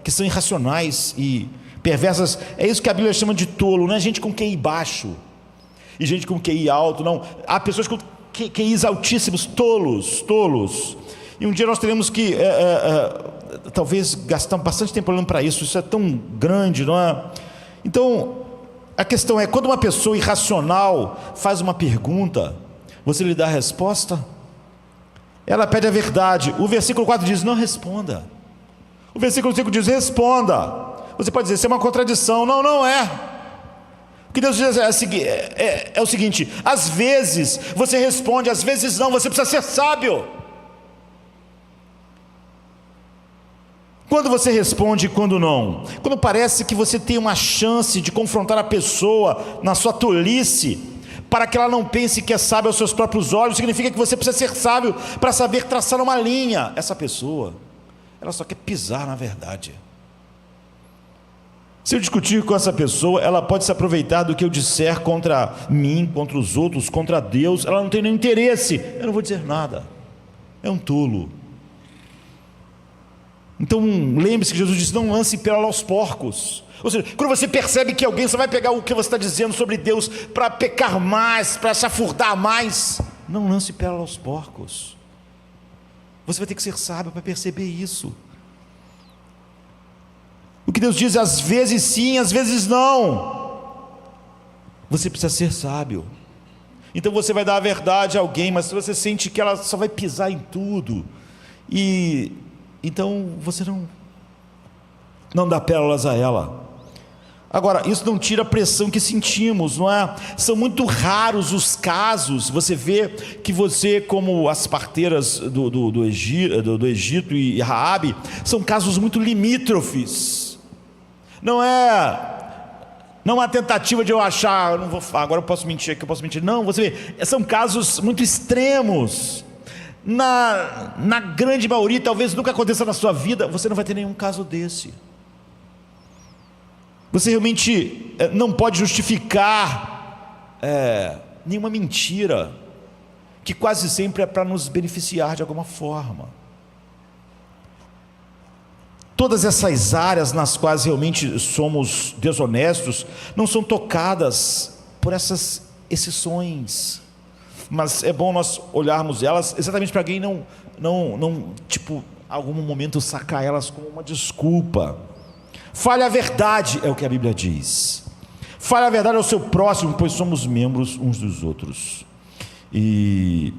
que são irracionais e perversas. É isso que a Bíblia chama de tolo, não é gente com QI baixo e gente com QI alto, não. Há pessoas com QIs altíssimos, tolos. E um dia nós teremos que talvez gastar bastante tempo olhando para isso. Isso é tão grande, não é? Então a questão é, quando uma pessoa irracional faz uma pergunta, você lhe dá a resposta? Ela pede a verdade. O versículo 4 diz: não responda. O versículo 5 diz: responda. Você pode dizer, isso é uma contradição. Não, não é. O que Deus diz é o seguinte: às vezes você responde, às vezes não. Você precisa ser sábio. Quando você responde e quando não? Quando parece que você tem uma chance de confrontar a pessoa na sua tolice, para que ela não pense que é sábio aos seus próprios olhos, significa que você precisa ser sábio para saber traçar uma linha. Essa pessoa, ela só quer pisar na verdade. Se eu discutir com essa pessoa, ela pode se aproveitar do que eu disser contra mim, contra os outros, contra Deus. Ela não tem nenhum interesse. Eu não vou dizer nada. É um tolo. Então lembre-se que Jesus disse: não lance pérola aos porcos. Ou seja, quando você percebe que alguém só vai pegar o que você está dizendo sobre Deus para pecar mais, para chafurdar mais, não lance pérola aos porcos. Você vai ter que ser sábio para perceber isso. O que Deus diz, às vezes sim, às vezes não. Você precisa ser sábio. Então você vai dar a verdade a alguém, mas se você sente que ela só vai pisar em tudo, então você não dá pérolas a ela. Agora, isso não tira a pressão que sentimos, não é? São muito raros os casos. Você vê que você, como as parteiras do Egito e Raabe, são casos muito limítrofes. Não há tentativa de eu achar, agora eu posso mentir aqui, eu posso mentir. Não, você vê, são casos muito extremos. Na grande maioria, talvez nunca aconteça na sua vida, você não vai ter nenhum caso desse. Você realmente não pode justificar nenhuma mentira, que quase sempre é para nos beneficiar de alguma forma. Todas essas áreas nas quais realmente somos desonestos não são tocadas por essas exceções, mas é bom nós olharmos elas exatamente para alguém não algum momento sacar elas como uma desculpa. Fale a verdade, é o que a Bíblia diz. Fale a verdade ao seu próximo, pois somos membros uns dos outros. E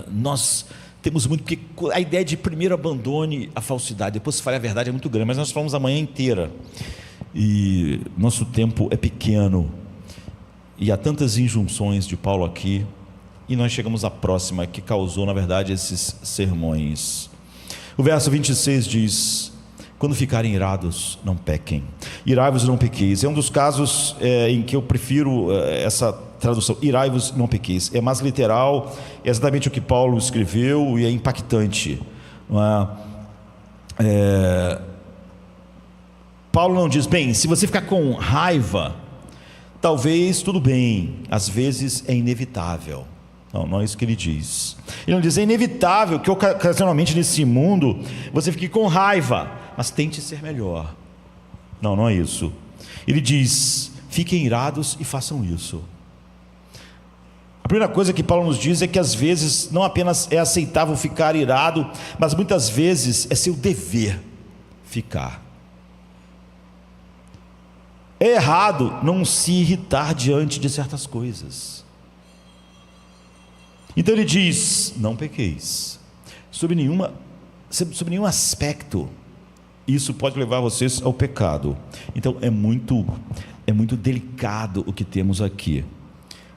nós Temos muito, porque a ideia de primeiro abandone a falsidade, depois fale a verdade é muito grande, mas nós falamos a manhã inteira, e nosso tempo é pequeno, e há tantas injunções de Paulo aqui, e nós chegamos à próxima, que causou na verdade esses sermões. O verso 26 diz: quando ficarem irados, não pequem, irai-vos e não pequeis. É um dos casos em que eu prefiro essa tradução, irai-vos e não pequeis. É mais literal, é exatamente o que Paulo escreveu e é impactante, não é? Paulo não diz, bem, se você ficar com raiva, talvez tudo bem, às vezes é inevitável. Não é isso que ele diz. Ele não diz, é inevitável que ocasionalmente nesse mundo você fique com raiva, mas tente ser melhor. Não é isso. Ele diz, fiquem irados e façam isso. A primeira coisa que Paulo nos diz é que às vezes não apenas é aceitável ficar irado, mas muitas vezes é seu dever ficar. É errado não se irritar diante de certas coisas. Então ele diz, não pequeis. Sob nenhum aspecto isso pode levar vocês ao pecado. Então é muito delicado o que temos aqui.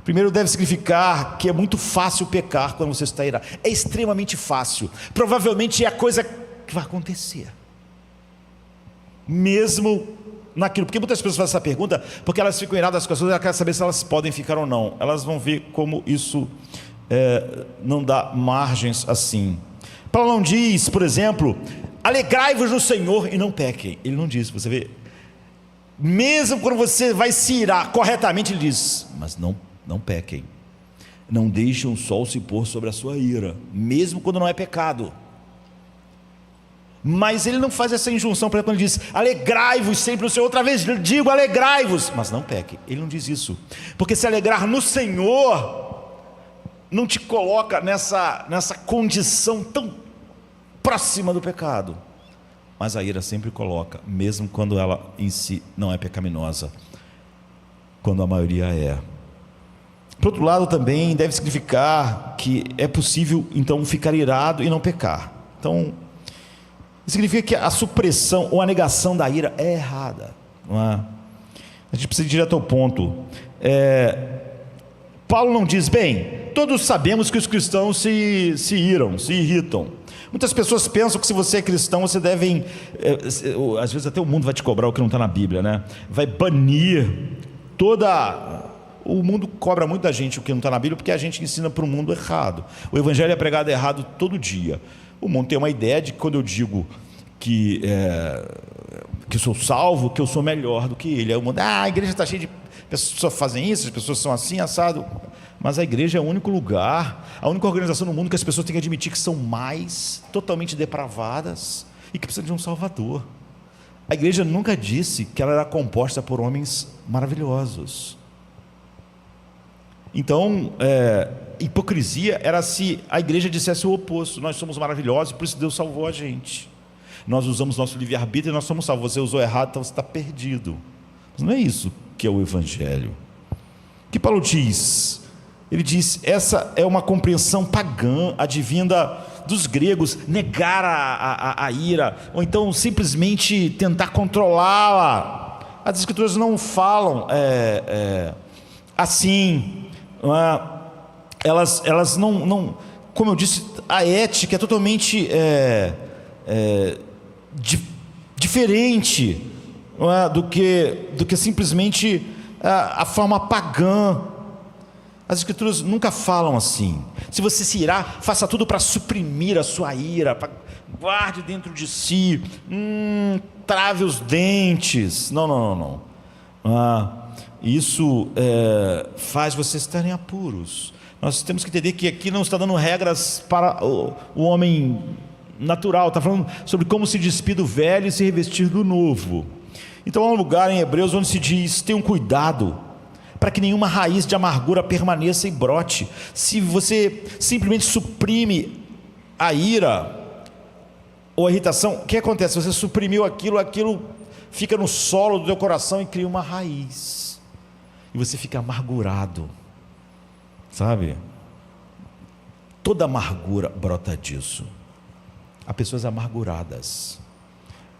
Primeiro, deve significar que é muito fácil pecar quando você está irado. É extremamente fácil. Provavelmente é a coisa que vai acontecer, mesmo naquilo, porque muitas pessoas fazem essa pergunta porque elas ficam iradas com as coisas, elas querem saber se elas podem ficar ou não. Elas vão ver como isso não dá margens assim. Paulo não diz, por exemplo, alegrai-vos no Senhor e não pequem. Ele não diz, você vê, mesmo quando você vai se irar corretamente, ele diz, mas não pequem, não deixem o sol se pôr sobre a sua ira, mesmo quando não é pecado. Mas ele não faz essa injunção, por exemplo, ele diz, alegrai-vos sempre no Senhor, outra vez digo, alegrai-vos, mas não pequem. Ele não diz isso, porque se alegrar no Senhor não te coloca nessa condição tão próxima do pecado, mas a ira sempre coloca, mesmo quando ela em si não é pecaminosa, quando a maioria é. Por outro lado, também deve significar que é possível então ficar irado e não pecar. Então significa que a supressão ou a negação da ira é errada, não é? A gente precisa ir direto ao ponto. Paulo não diz, bem, todos sabemos que os cristãos se iram, se irritam. Muitas pessoas pensam que se você é cristão, você deve, às vezes até o mundo vai te cobrar o que não está na Bíblia, né? Vai banir o mundo cobra muito da gente o que não está na Bíblia, porque a gente ensina para o mundo errado. O evangelho é pregado errado todo dia. O mundo tem uma ideia de que quando eu digo que sou salvo, que eu sou melhor do que ele. Aí o mundo, a igreja está cheia de pessoas que fazem isso, as pessoas são assim, assado. Mas a igreja é o único lugar, a única organização no mundo que as pessoas têm que admitir que são mais totalmente depravadas e que precisam de um salvador. A igreja nunca disse que ela era composta por homens maravilhosos. Então, hipocrisia era se a igreja dissesse o oposto, nós somos maravilhosos e por isso Deus salvou a gente, nós usamos nosso livre-arbítrio e nós somos salvos. Você usou errado, então você está perdido. Mas não é isso que é o evangelho. O que Paulo diz? Ele diz, essa é uma compreensão pagã, advinda dos gregos, negar a ira, ou então simplesmente tentar controlá-la. As escrituras não falam assim, não é? Elas não, como eu disse, a ética é totalmente diferente, não é? do que simplesmente a forma pagã. As escrituras nunca falam assim. Se você se irar, faça tudo para suprimir a sua ira, guarde dentro de si, trave os dentes. Não. Isso faz vocês estarem apuros. Nós temos que entender que aqui não está dando regras para o homem natural, está falando sobre como se despir do velho e se revestir do novo. Então há um lugar em Hebreus onde se diz, tenham cuidado para que nenhuma raiz de amargura permaneça e brote. Se você simplesmente suprime a ira ou a irritação, o que acontece? Você suprimiu aquilo fica no solo do teu coração e cria uma raiz, e você fica amargurado, sabe? Toda amargura brota disso. Há pessoas amarguradas.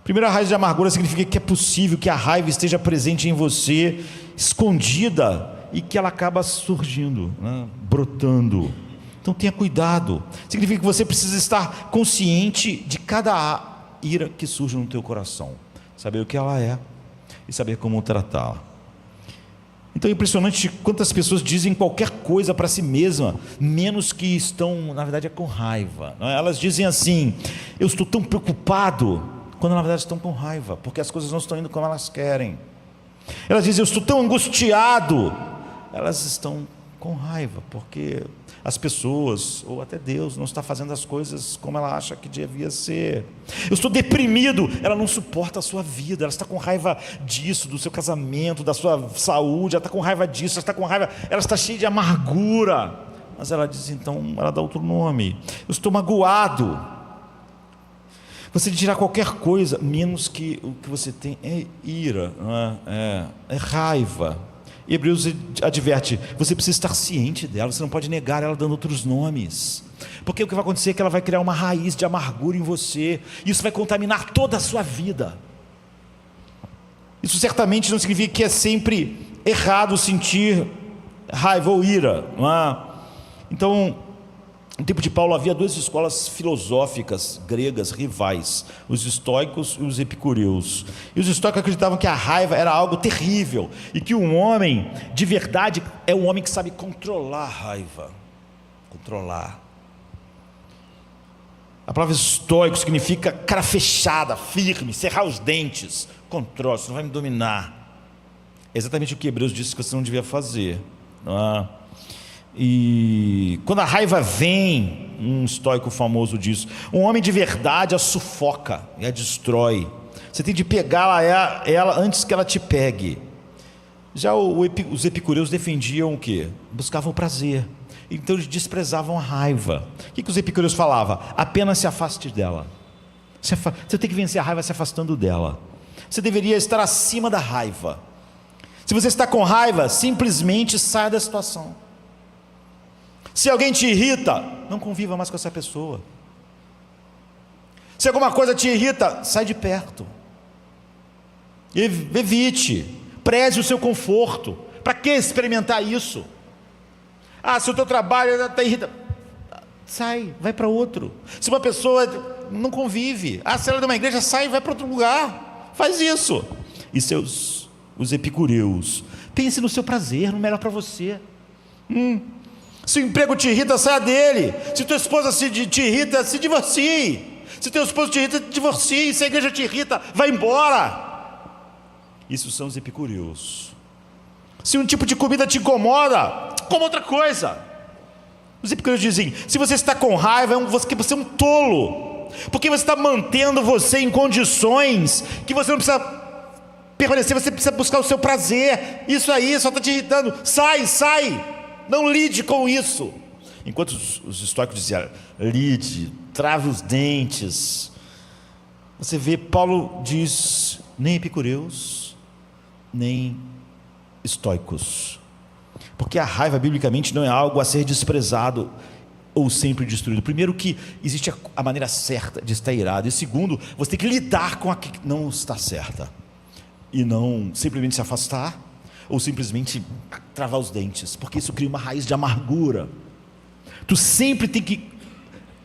Primeira raiz de amargura significa que é possível que a raiva esteja presente em você, escondida, e que ela acaba surgindo, né? Brotando. Então tenha cuidado. Significa que você precisa estar consciente de cada ira que surge no teu coração, saber o que ela é e saber como tratá-la. Então é impressionante quantas pessoas dizem qualquer coisa para si mesma, menos que estão, na verdade, com raiva, não é? Elas dizem assim: eu estou tão preocupado, quando na verdade estão com raiva, porque as coisas não estão indo como elas querem. Elas dizem: eu estou tão angustiado, elas estão com raiva, porque as pessoas, ou até Deus, não está fazendo as coisas como ela acha que devia ser. Eu estou deprimido, ela não suporta a sua vida, ela está com raiva disso, do seu casamento, da sua saúde, ela está com raiva disso, ela está com raiva, ela está cheia de amargura. Mas ela diz, então, ela dá outro nome: eu estou magoado. Você dirá qualquer coisa, menos que o que você tem é ira, não é raiva. Hebreus adverte: você precisa estar ciente dela, você não pode negar ela dando outros nomes, porque o que vai acontecer é que ela vai criar uma raiz de amargura em você, e isso vai contaminar toda a sua vida. Isso certamente não significa que é sempre errado sentir raiva ou ira, não é? Então, no tempo de Paulo havia duas escolas filosóficas gregas rivais: os estoicos e os epicureus. E os estoicos acreditavam que a raiva era algo terrível, e que um homem de verdade é um homem que sabe controlar a raiva. Controlar. A palavra estoico significa cara fechada, firme, cerrar os dentes. Controle, você não vai me dominar. É exatamente o que Hebreus disse que você não devia fazer, não é? E quando a raiva vem, um estoico famoso diz: um homem de verdade a sufoca e a destrói. Você tem de pegar ela antes que ela te pegue. Já os epicureus defendiam o quê? Buscavam o prazer. Então eles desprezavam a raiva. O que os epicureus falavam? Apenas se afaste dela. Você tem que vencer a raiva se afastando dela. Você deveria estar acima da raiva. Se você está com raiva, simplesmente saia da situação. Se alguém te irrita, não conviva mais com essa pessoa. Se alguma coisa te irrita, sai de perto. Evite. Preze o seu conforto. Para que experimentar isso? Se o teu trabalho está irritado, sai, vai para outro. Se uma pessoa não convive, se ela é de uma igreja, sai e vai para outro lugar. Faz isso. E os epicureus: pense no seu prazer, no melhor para você. Se o emprego te irrita, saia dele. Se tua esposa te irrita, se divorcie. Se teu esposo te irrita, divorcie. Se a igreja te irrita, vai embora. Isso são os epicureus. Se um tipo de comida te incomoda, coma outra coisa. Os epicureus dizem: se você está com raiva, você é um tolo, porque você está mantendo você em condições que você não precisa permanecer, você precisa buscar o seu prazer. Isso aí só está te irritando. Sai. Não lide com isso. Enquanto os estoicos diziam: lide, trave os dentes. Você vê, Paulo diz: nem epicureus, nem estoicos. Porque a raiva, biblicamente, não é algo a ser desprezado ou sempre destruído. Primeiro, que existe a maneira certa de estar irado. E segundo, você tem que lidar com a que não está certa. E não simplesmente se afastar, ou simplesmente travar os dentes, porque isso cria uma raiz de amargura. Tu sempre tem que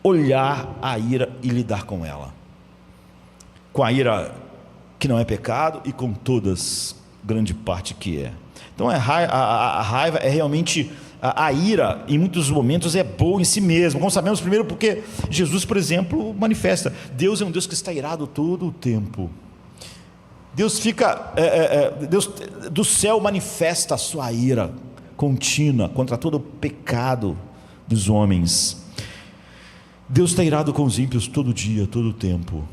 olhar a ira e lidar com ela, com a ira que não é pecado e com todas, grande parte que é. Então a raiva é realmente, a ira em muitos momentos é boa em si mesma. Como sabemos, primeiro porque Jesus, por exemplo, manifesta: Deus é um Deus que está irado todo o tempo. Deus Deus do céu manifesta a sua ira contínua contra todo o pecado dos homens. Deus está irado com os ímpios todo dia, todo o tempo.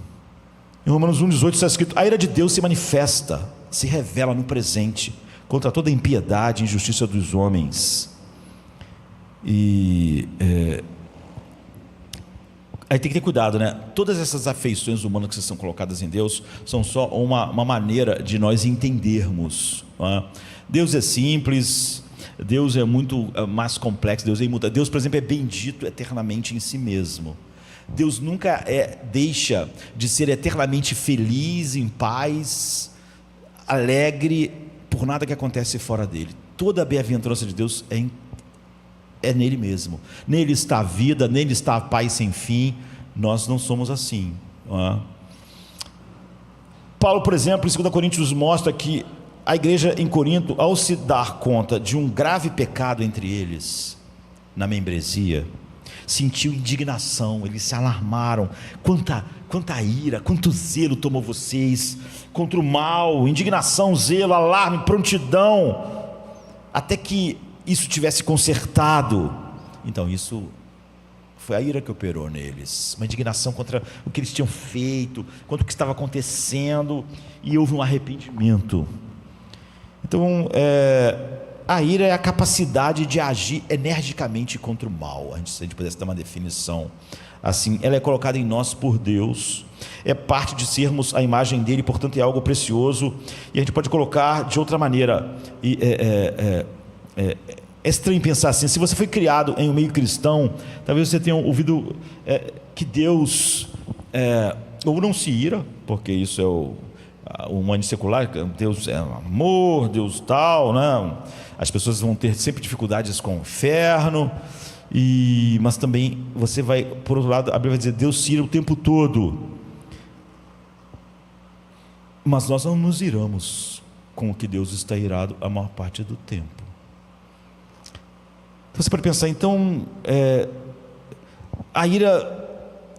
Em Romanos 1,18 está escrito: a ira de Deus se manifesta, se revela no presente, contra toda a impiedade e injustiça dos homens. Aí tem que ter cuidado, né? Todas essas afeições humanas que são colocadas em Deus são só uma maneira de nós entendermos, não é? Deus é simples, Deus é muito mais complexo, Deus é imutável. Deus, por exemplo, é bendito eternamente em si mesmo. Deus nunca deixa de ser eternamente feliz, em paz, alegre, por nada que acontece fora dele. Toda a bem-aventurança de Deus é nele mesmo. Nele está a vida, nele está a paz sem fim. Nós não somos assim, não é? Paulo, por exemplo, em 2 Coríntios mostra que a igreja em Corinto, ao se dar conta de um grave pecado entre eles, na membresia, sentiu indignação, eles se alarmaram. Quanta ira, quanto zelo tomou vocês contra o mal, indignação, zelo, alarme, prontidão, até que isso tivesse consertado. Então isso foi a ira que operou neles, uma indignação contra o que eles tinham feito, contra o que estava acontecendo, e houve um arrependimento. Então, a ira é a capacidade de agir energicamente contra o mal. Se a gente pudesse dar uma definição assim, ela é colocada em nós por Deus, é parte de sermos a imagem dele, portanto é algo precioso. E a gente pode colocar de outra maneira. É estranho pensar assim, se você foi criado em um meio cristão, talvez você tenha ouvido que Deus ou não se ira, porque isso é o humano secular, Deus é amor, Deus tal, né? As pessoas vão ter sempre dificuldades com o inferno, mas também você vai, por outro lado, a Bíblia vai dizer, Deus se ira o tempo todo, mas nós não nos iramos com o que Deus está irado a maior parte do tempo. Você pode pensar, então, a ira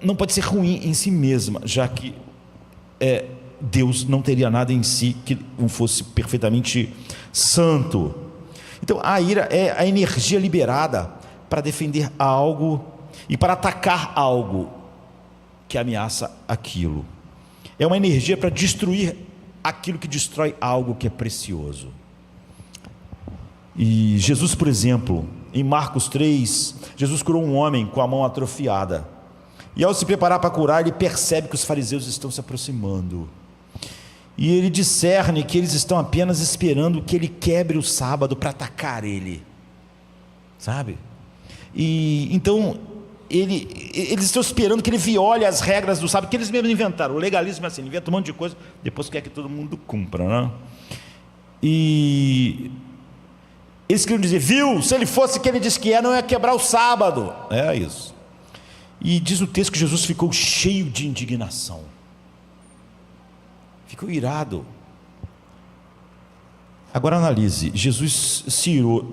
não pode ser ruim em si mesma, já que Deus não teria nada em si que não fosse perfeitamente santo. Então, a ira é a energia liberada para defender algo e para atacar algo que ameaça aquilo. É uma energia para destruir aquilo que destrói algo que é precioso. E Jesus, por exemplo, em Marcos 3, Jesus curou um homem com a mão atrofiada, e ao se preparar para curar, ele percebe que os fariseus estão se aproximando, e ele discerne que eles estão apenas esperando que ele quebre o sábado para atacar ele, sabe? E então eles estão esperando que ele viole as regras do sábado, que eles mesmos inventaram. O legalismo é assim, inventa um monte de coisa, depois quer que todo mundo cumpra, né? E eles queriam dizer, viu, se ele fosse que ele disse que não ia quebrar o sábado. É isso. E diz o texto que Jesus ficou cheio de indignação, ficou irado. Agora analise, Jesus se irou,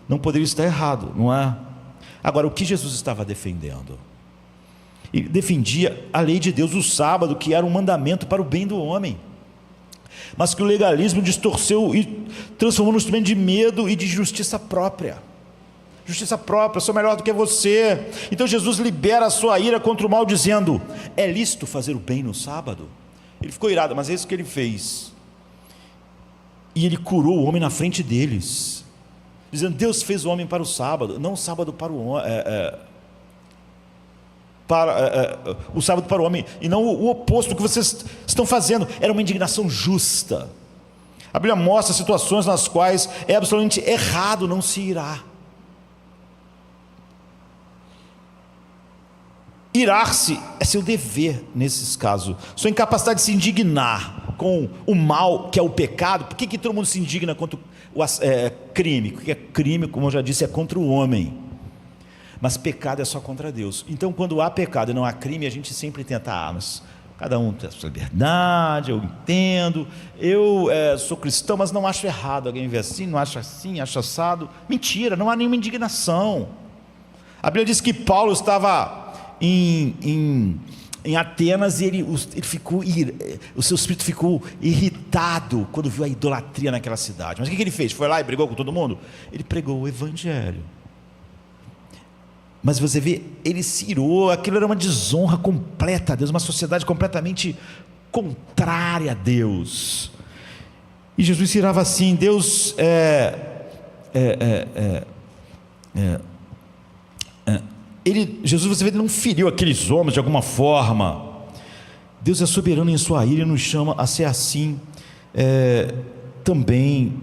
não poderia estar errado, não é? Agora, o que Jesus estava defendendo? Ele defendia a lei de Deus, o sábado, que era um mandamento para o bem do homem, mas que o legalismo distorceu e transformou num instrumento de medo e de justiça própria. Justiça própria, sou melhor do que você. Então Jesus libera a sua ira contra o mal, dizendo, é lícito fazer o bem no sábado? Ele ficou irado, mas é isso que ele fez. E ele curou o homem na frente deles, dizendo, Deus fez o homem para o sábado, não o sábado para o homem, o sábado para o homem, e não o oposto do que vocês estão fazendo. Era uma indignação justa. A Bíblia mostra situações nas quais é absolutamente errado não se irar. Irar-se é seu dever nesses casos. Sua incapacidade de se indignar com o mal, que é o pecado. Por que todo mundo se indigna contra o crime? Porque crime, como eu já disse, é contra o homem, mas pecado é só contra Deus. Então, quando há pecado e não há crime, a gente sempre tenta, mas cada um tem a sua liberdade, eu entendo, eu sou cristão, mas não acho errado. Alguém vê assim, não acha assim, acha assado. Mentira, não há nenhuma indignação. A Bíblia diz que Paulo estava em Atenas, e o seu espírito ficou irritado quando viu a idolatria naquela cidade. Mas o que ele fez? Foi lá e brigou com todo mundo? Ele pregou o evangelho. Mas você vê, ele se irou, aquilo era uma desonra completa a Deus, uma sociedade completamente contrária a Deus. E Jesus se irava assim. Deus Jesus, você vê, ele não feriu aqueles homens de alguma forma. Deus é soberano em sua ira e nos chama a ser assim também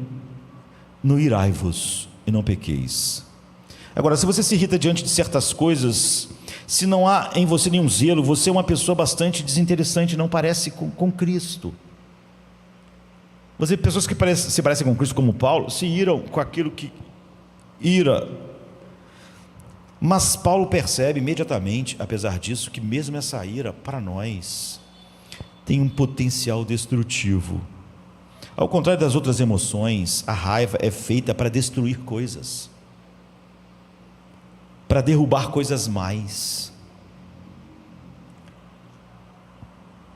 no irai-vos. e não pequeis. Agora, se você se irrita diante de certas coisas, se não há em você nenhum zelo, você é uma pessoa bastante desinteressante, não parece com Cristo. Pessoas que se parecem com Cristo, como Paulo, se iram com aquilo que ira. Mas Paulo percebe imediatamente, apesar disso, que mesmo essa ira, para nós, tem um potencial destrutivo. Ao contrário das outras emoções, a raiva é feita para destruir coisas, para derrubar coisas mais.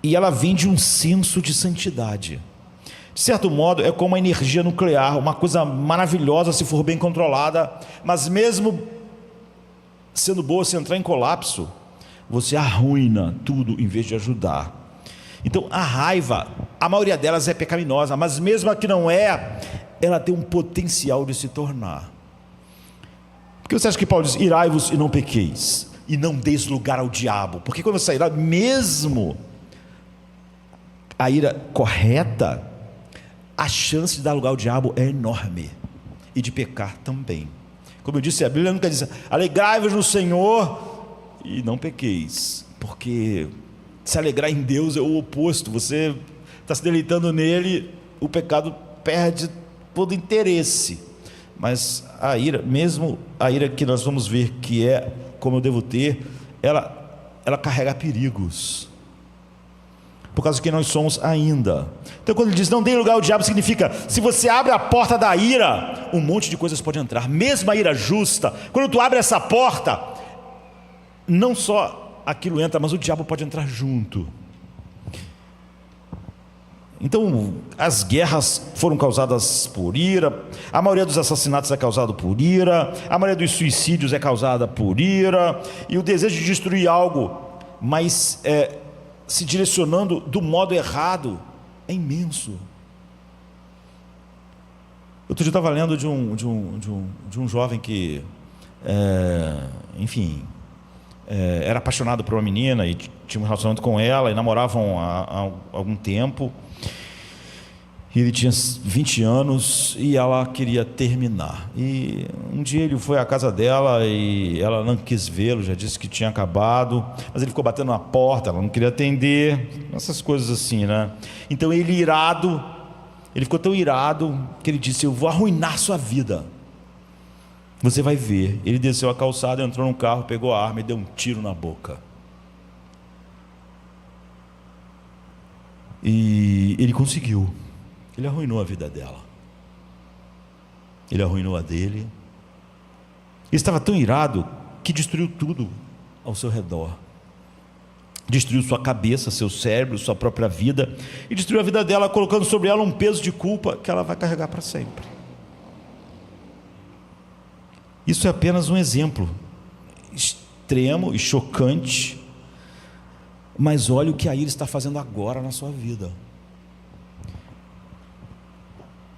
E ela vem de um senso de santidade. De certo modo, é como a energia nuclear, uma coisa maravilhosa se for bem controlada, mas mesmo sendo boa, se entrar em colapso, você arruina tudo em vez de ajudar. Então a raiva, a maioria delas é pecaminosa, mas mesmo a que não é, ela tem um potencial de se tornar. Porque você acha que Paulo diz, irai-vos e não pequeis, e não deis lugar ao diabo? Porque quando você irá, mesmo a ira correta, a chance de dar lugar ao diabo é enorme, e de pecar também. Como eu disse, a Bíblia nunca diz, alegrai-vos no Senhor e não pequeis, porque se alegrar em Deus é o oposto. Você está se deleitando nele, o pecado perde todo interesse. Mas a ira, mesmo a ira que nós vamos ver que é como eu devo ter, ela carrega perigos, por causa de quem nós somos ainda. Então quando ele diz não dê lugar ao diabo, significa, se você abre a porta da ira, um monte de coisas pode entrar, mesmo a ira justa. Quando tu abre essa porta, não só aquilo entra, mas o diabo pode entrar junto. Então as guerras foram causadas por ira, a maioria dos assassinatos é causado por ira, a maioria dos suicídios é causada por ira, e o desejo de destruir algo, mas se direcionando do modo errado, é imenso. Outro dia eu estava lendo de um jovem que, era apaixonado por uma menina e tinha um relacionamento com ela e namoravam há algum tempo. E ele tinha 20 anos e ela queria terminar. E um dia ele foi à casa dela e ela não quis vê-lo, já disse que tinha acabado, mas ele ficou batendo na porta, ela não queria atender, essas coisas assim, né? Então ele ficou tão irado que ele disse, eu vou arruinar sua vida, você vai ver. Ele desceu a calçada, entrou no carro, pegou a arma e deu um tiro na boca. E ele conseguiu. Ele arruinou a vida dela, ele arruinou a dele. Ele estava tão irado que destruiu tudo ao seu redor, destruiu sua cabeça, seu cérebro, sua própria vida, e destruiu a vida dela, colocando sobre ela um peso de culpa que ela vai carregar para sempre. Isso é apenas um exemplo extremo e chocante, mas olha o que a ira está fazendo agora na sua vida.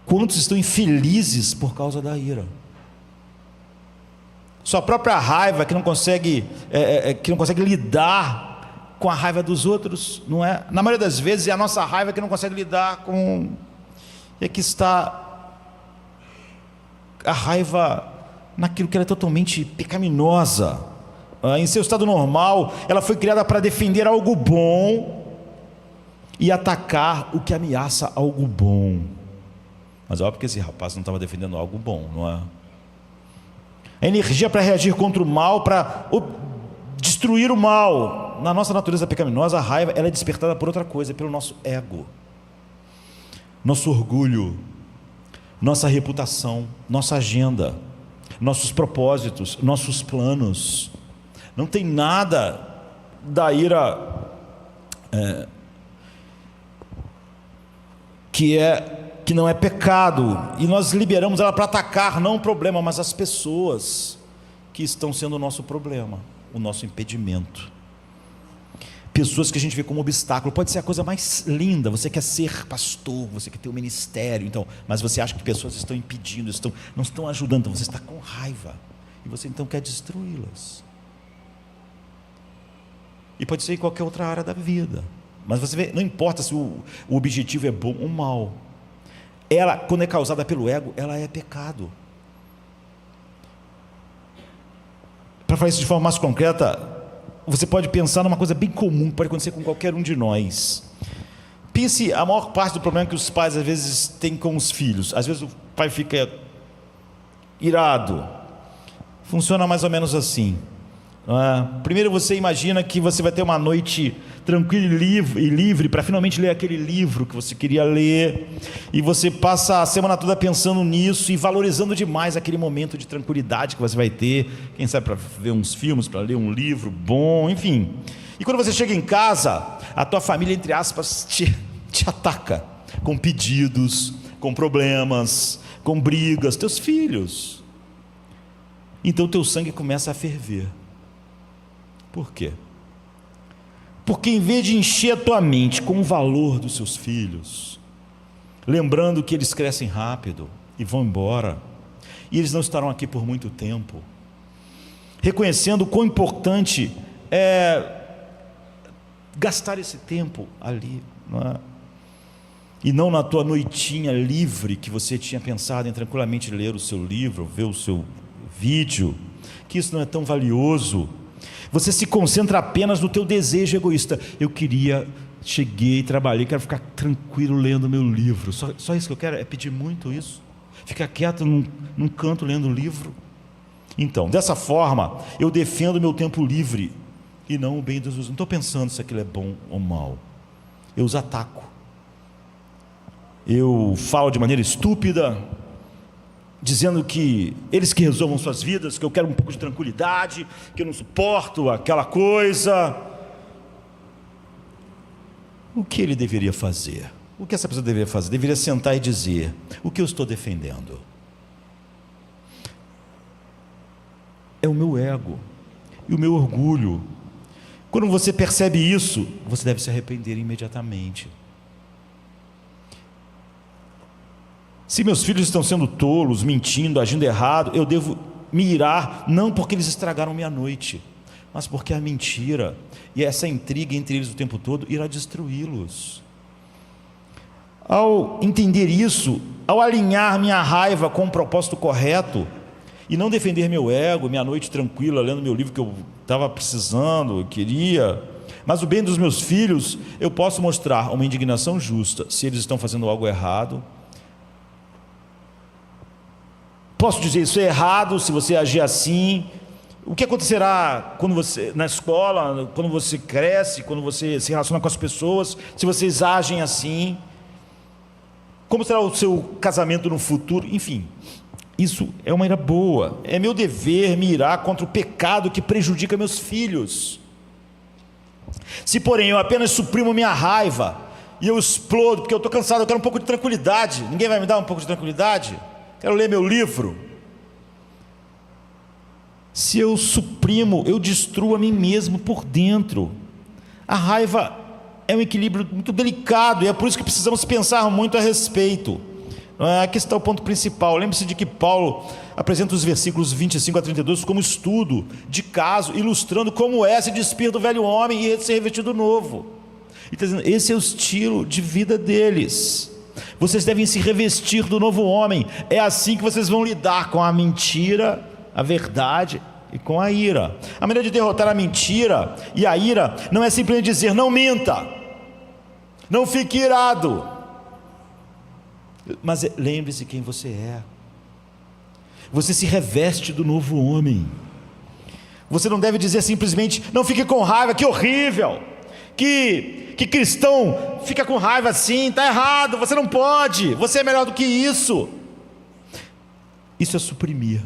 Quantos estão infelizes por causa da ira? Sua própria raiva, que não consegue lidar com a raiva dos outros, não é? Na maioria das vezes é a nossa raiva que não consegue lidar com. E aqui está a raiva naquilo que ela é totalmente pecaminosa. Em seu estado normal, ela foi criada para defender algo bom e atacar o que ameaça algo bom. Mas é óbvio que esse rapaz não estava defendendo algo bom, não é? A energia para reagir contra o mal, para destruir o mal. Na nossa natureza pecaminosa, a raiva ela é despertada por outra coisa, pelo nosso ego, nosso orgulho, nossa reputação, nossa agenda, nossos propósitos, nossos planos. Não tem nada da ira que não é pecado, e nós liberamos ela para atacar não o problema, mas as pessoas que estão sendo o nosso problema, o nosso impedimento. Pessoas que a gente vê como obstáculo. Pode ser a coisa mais linda, você quer ser pastor, você quer ter um ministério, então, mas você acha que pessoas estão impedindo, não estão ajudando, então você está com raiva, e você então quer destruí-las. E pode ser em qualquer outra área da vida, mas você vê, não importa se o objetivo é bom ou mal, ela, quando é causada pelo ego, ela é pecado. Para falar isso de forma mais concreta, você pode pensar numa coisa bem comum que pode acontecer com qualquer um de nós. Pense a maior parte do problema que os pais às vezes têm com os filhos. Às vezes o pai fica irado. Funciona mais ou menos assim. Primeiro você imagina que você vai ter uma noite tranquila e livre para finalmente ler aquele livro que você queria ler, e você passa a semana toda pensando nisso e valorizando demais aquele momento de tranquilidade que você vai ter, quem sabe para ver uns filmes, para ler um livro bom, enfim. E quando você chega em casa, a tua família, entre aspas, te ataca com pedidos, com problemas, com brigas, teus filhos. Então teu sangue começa a ferver. Por quê? Porque em vez de encher a tua mente com o valor dos seus filhos, lembrando que eles crescem rápido e vão embora, e eles não estarão aqui por muito tempo, reconhecendo o quão importante é gastar esse tempo ali, não é? E não na tua noitinha livre que você tinha pensado em tranquilamente ler o seu livro, ver o seu vídeo, que isso não é tão valioso. Você se concentra apenas no teu desejo egoísta. Cheguei, trabalhei, quero ficar tranquilo lendo meu livro. Só isso que eu quero, é pedir muito isso. Ficar quieto num canto lendo o livro. Então, dessa forma, eu defendo o meu tempo livre e não o bem dos outros. Não estou pensando se aquilo é bom ou mal. Eu os ataco. Eu falo de maneira estúpida, dizendo que eles que resolvam suas vidas, que eu quero um pouco de tranquilidade, que eu não suporto aquela coisa. O que ele deveria fazer? O que essa pessoa deveria fazer? Deveria sentar e dizer: o que eu estou defendendo? É o meu ego e o meu orgulho. Quando você percebe isso, você deve se arrepender imediatamente. Se meus filhos estão sendo tolos, mentindo, agindo errado, eu devo me irar, não porque eles estragaram minha noite, mas porque a mentira e essa intriga entre eles o tempo todo irá destruí-los. Ao entender isso, ao alinhar minha raiva com o propósito correto, e não defender meu ego, minha noite tranquila, lendo meu livro que eu estava precisando, eu queria, mas o bem dos meus filhos, eu posso mostrar uma indignação justa, se eles estão fazendo algo errado. Posso dizer, isso é errado se você agir assim. O que acontecerá quando você, na escola, quando você cresce, quando você se relaciona com as pessoas, se vocês agem assim? Como será o seu casamento no futuro? Enfim, isso é uma ira boa. É meu dever me irar contra o pecado que prejudica meus filhos. Se, porém, eu apenas suprimo minha raiva e eu explodo, porque eu estou cansado, eu quero um pouco de tranquilidade. Ninguém vai me dar um pouco de tranquilidade? Quero ler meu livro. Se eu suprimo, eu destruo a mim mesmo por dentro. A raiva é um equilíbrio muito delicado, e é por isso que precisamos pensar muito a respeito. Aqui está o ponto principal. Lembre-se de que Paulo apresenta os versículos 25 a 32 como estudo de caso, ilustrando como é se despir do velho homem e ser revestido do novo. Ele está dizendo, esse é o estilo de vida deles. Vocês devem se revestir do novo homem. É assim que vocês vão lidar com a mentira, a verdade e com a ira. A maneira de derrotar a mentira e a ira não é simplesmente dizer: não minta, não fique irado, mas lembre-se quem você é. Você se reveste do novo homem. Você não deve dizer simplesmente: não fique com raiva, que horrível, que cristão fica com raiva assim, está errado, você não pode, você é melhor do que isso. Isso é suprimir.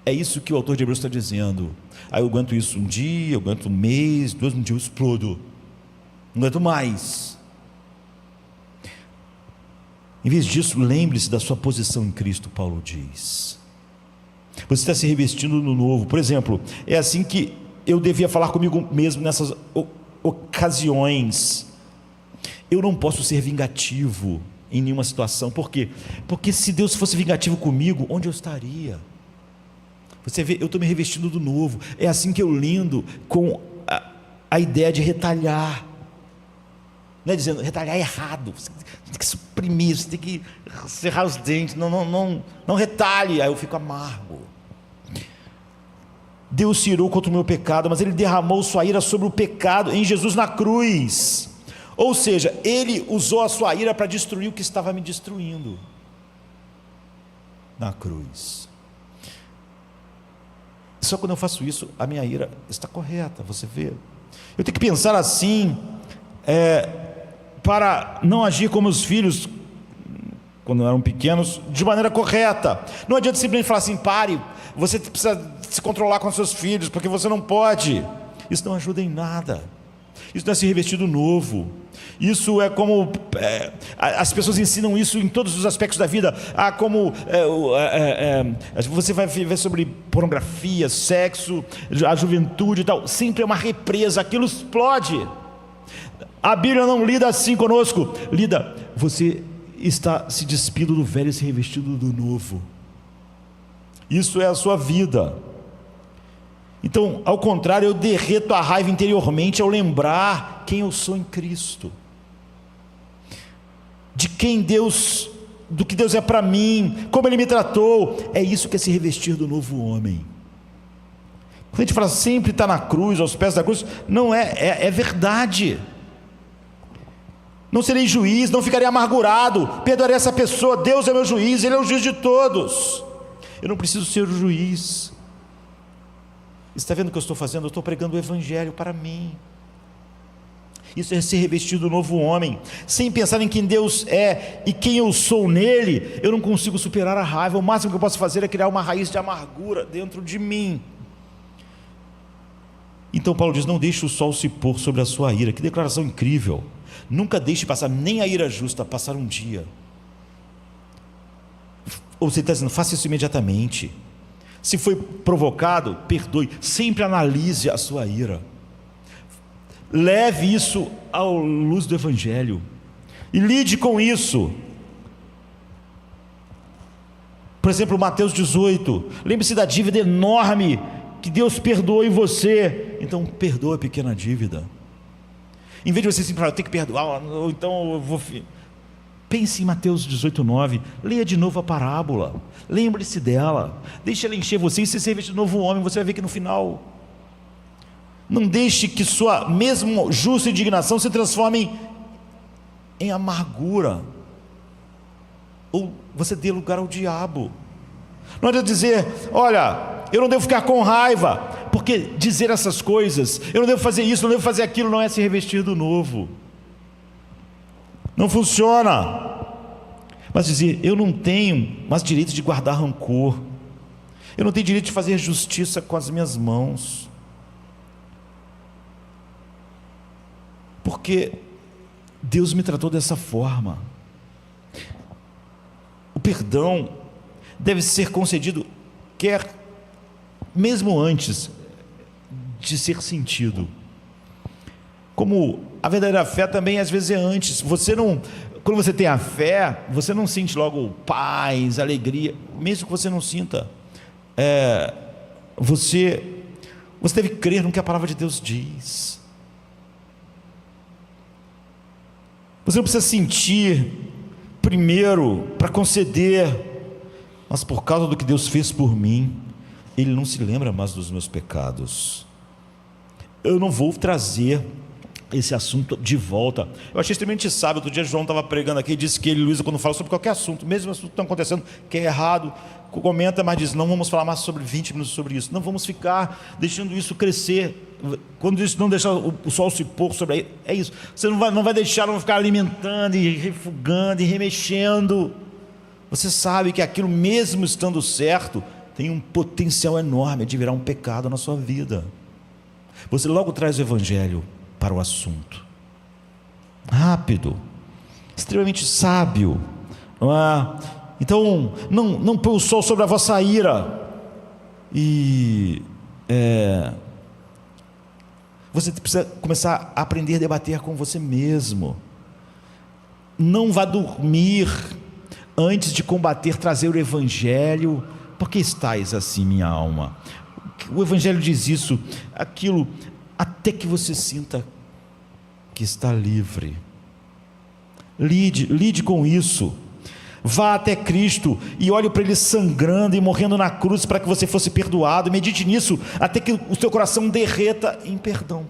É isso que o autor de Hebreus está dizendo. Aí eu aguento isso um dia, eu aguento um mês, 2, um dia eu explodo, não aguento mais. Em vez disso, lembre-se da sua posição em Cristo. Paulo diz: você está se revestindo no novo. Por exemplo, é assim que eu devia falar comigo mesmo nessas ocasiões. Eu não posso ser vingativo em nenhuma situação. Por quê? Porque se Deus fosse vingativo comigo, onde eu estaria? Você vê, eu estou me revestindo do novo. É assim que eu lido com a ideia de retalhar. Não é dizendo, retalhar é errado, você tem que suprimir, você tem que cerrar os dentes, não retalhe, aí eu fico amargo. Deus se irou contra o meu pecado, mas Ele derramou sua ira sobre o pecado em Jesus na cruz. Ou seja, Ele usou a sua ira para destruir o que estava me destruindo na cruz. Só quando eu faço isso, a minha ira está correta, você vê. Eu tenho que pensar assim, para não agir como os filhos, quando eram pequenos, de maneira correta. Não adianta simplesmente falar assim: pare, você precisa se controlar com seus filhos, porque você não pode. Isso não ajuda em nada. Isso não é se revestir do novo. Isso é como as pessoas ensinam isso em todos os aspectos da vida. Você vai ver sobre pornografia, sexo, a juventude e tal. Sempre é uma represa, aquilo explode. A Bíblia não lida assim conosco. Lida, você está se despindo do velho e se revestindo do novo. Isso é a sua vida. Então, ao contrário, eu derreto a raiva interiormente ao lembrar quem eu sou em Cristo, do que Deus é para mim, como Ele me tratou. É isso que é se revestir do novo homem. Quando a gente fala sempre está na cruz, aos pés da cruz, não é verdade. Não serei juiz, não ficarei amargurado, perdoarei essa pessoa. Deus é meu juiz, Ele é o juiz de todos. Eu não preciso ser o juiz. Está vendo o que eu estou fazendo? Eu estou pregando o Evangelho para mim. Isso é ser revestido do novo homem. Sem pensar em quem Deus é e quem eu sou nele, eu não consigo superar a raiva. O máximo que eu posso fazer é criar uma raiz de amargura dentro de mim. Então Paulo diz: não deixe o sol se pôr sobre a sua ira. Que declaração incrível. Nunca deixe passar nem a ira justa passar um dia. Ou você está dizendo: faça isso imediatamente. Se foi provocado, perdoe. Sempre analise a sua ira. Leve isso à luz do Evangelho e lide com isso. Por exemplo, Mateus 18. Lembre-se da dívida enorme que Deus perdoou em você. Então perdoa a pequena dívida. Em vez de você simplesmente falar: eu tenho que perdoar, ou então eu vou... Pense em Mateus 18:9. Leia de novo a parábola. Lembre-se dela. Deixe ela encher você e se reveste de novo homem. Você vai ver que no final, não deixe que sua mesmo justa indignação se transforme em amargura, ou você dê lugar ao diabo. Não adianta dizer: olha, eu não devo ficar com raiva, porque dizer essas coisas, eu não devo fazer isso, não devo fazer aquilo, não é se revestir do novo. Não funciona. Mas dizer: eu não tenho mais direito de guardar rancor, eu não tenho direito de fazer justiça com as minhas mãos, porque Deus me tratou dessa forma. O perdão deve ser concedido, mesmo antes de ser sentido. Como a verdadeira fé também às vezes é antes. Quando você tem a fé, você não sente logo paz, alegria, mesmo que você não sinta. Você deve crer no que a palavra de Deus diz. Você não precisa sentir primeiro para conceder, mas por causa do que Deus fez por mim, Ele não se lembra mais dos meus pecados. Eu não vou trazer esse assunto de volta. Eu achei extremamente sábio. Outro dia João estava pregando aqui e disse que ele e Luísa, quando fala sobre qualquer assunto, mesmo assunto que está acontecendo, que é errado, comenta, mas diz: não vamos falar mais sobre 20 minutos sobre isso, não vamos ficar deixando isso crescer. Quando isso não deixar o sol se pôr sobre aí, é isso. Você não vai deixar, não vai ficar alimentando e refugando e remexendo. Você sabe que aquilo, mesmo estando certo, tem um potencial enorme de virar um pecado na sua vida. Você logo traz o Evangelho para o assunto, rápido, extremamente sábio, não é? Então, não põe o sol sobre a vossa ira. E você precisa começar a aprender a debater com você mesmo. Não vá dormir antes de combater, trazer o Evangelho. Por que estáis assim, minha alma? O Evangelho diz isso, aquilo, até que você sinta que está livre. Lide com isso. Vá até Cristo e olhe para Ele sangrando e morrendo na cruz para que você fosse perdoado. Medite nisso até que o seu coração derreta em perdão,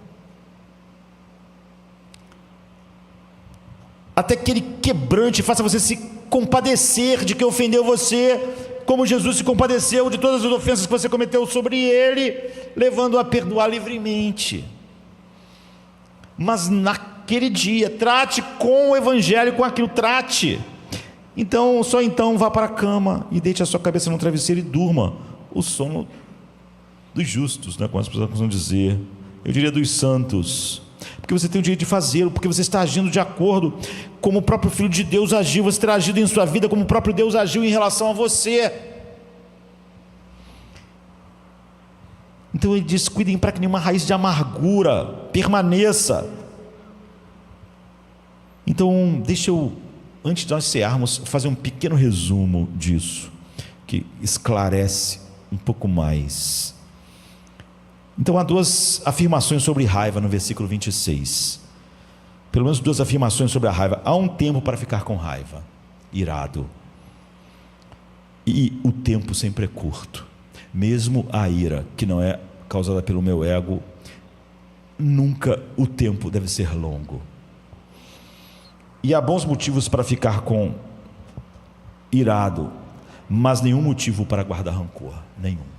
até que Ele quebrante, faça você se compadecer de quem ofendeu você, como Jesus se compadeceu de todas as ofensas que você cometeu sobre Ele, levando-o a perdoar livremente. Mas naquele dia, trate com o Evangelho, com aquilo, trate. Então, só então vá para a cama e deite a sua cabeça no travesseiro e durma o sono dos justos, né? Como as pessoas costumam dizer, eu diria dos santos, porque você tem o direito de fazê-lo, porque você está agindo de acordo como o próprio Filho de Deus agiu, você terá agido em sua vida como o próprio Deus agiu em relação a você. Então ele diz: cuidem para que nenhuma raiz de amargura permaneça. Então deixa eu, antes de nós encerrarmos, fazer um pequeno resumo disso, que esclarece um pouco mais. Então há duas afirmações sobre raiva no versículo 26. Pelo menos duas afirmações sobre a raiva. Há um tempo para ficar com raiva, irado, e o tempo sempre é curto. Mesmo a ira, que não é causada pelo meu ego, nunca o tempo deve ser longo. E há bons motivos para ficar com irado, mas nenhum motivo para guardar rancor, nenhum.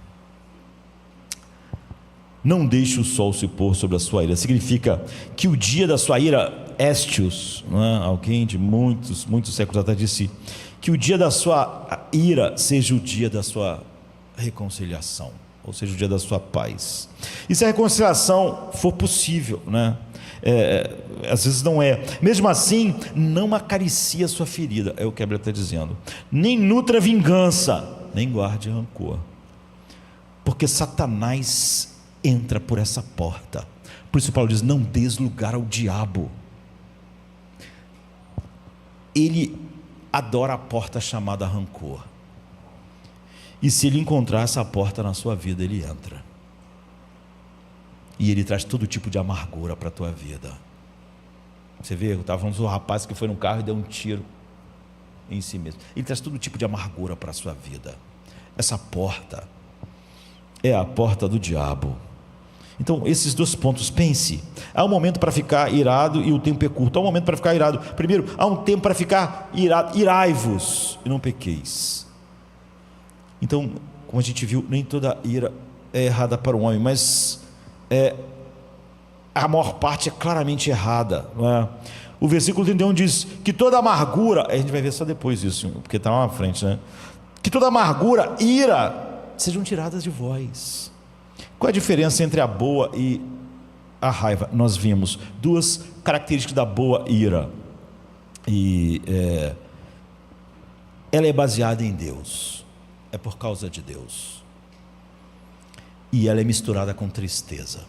Não deixe o sol se pôr sobre a sua ira. Significa que o dia da sua ira, Estius, alguém de muitos séculos atrás disse que o dia da sua ira seja o dia da sua reconciliação, ou seja, o dia da sua paz. E se a reconciliação for possível, às vezes não é, mesmo assim, não acaricie a sua ferida, é o que a Bíblia está dizendo, nem nutra vingança, nem guarde rancor, porque Satanás entra por essa porta. Por isso Paulo diz: não des lugar ao diabo. Ele adora a porta chamada rancor, e se ele encontrar essa porta na sua vida, ele entra, e ele traz todo tipo de amargura para a tua vida. Você vê, eu estava falando do rapaz que foi no carro e deu um tiro em si mesmo. Ele traz todo tipo de amargura para a sua vida. Essa porta é a porta do diabo. Então, esses dois pontos, pense: há um momento para ficar irado e o tempo é curto. Há um momento para ficar irado. Primeiro, há um tempo para ficar irado. Irai-vos e não pequeis. Então, como a gente viu, nem toda ira é errada para o homem, mas a maior parte é claramente errada, não é? O versículo 31 diz que toda amargura, a gente vai ver só depois isso, porque está lá na frente, né? Que toda amargura, ira, sejam tiradas de vós. Qual é a diferença entre a boa e a raiva? Nós vimos duas características da boa ira, e ela é baseada em Deus, é por causa de Deus, e ela é misturada com tristeza.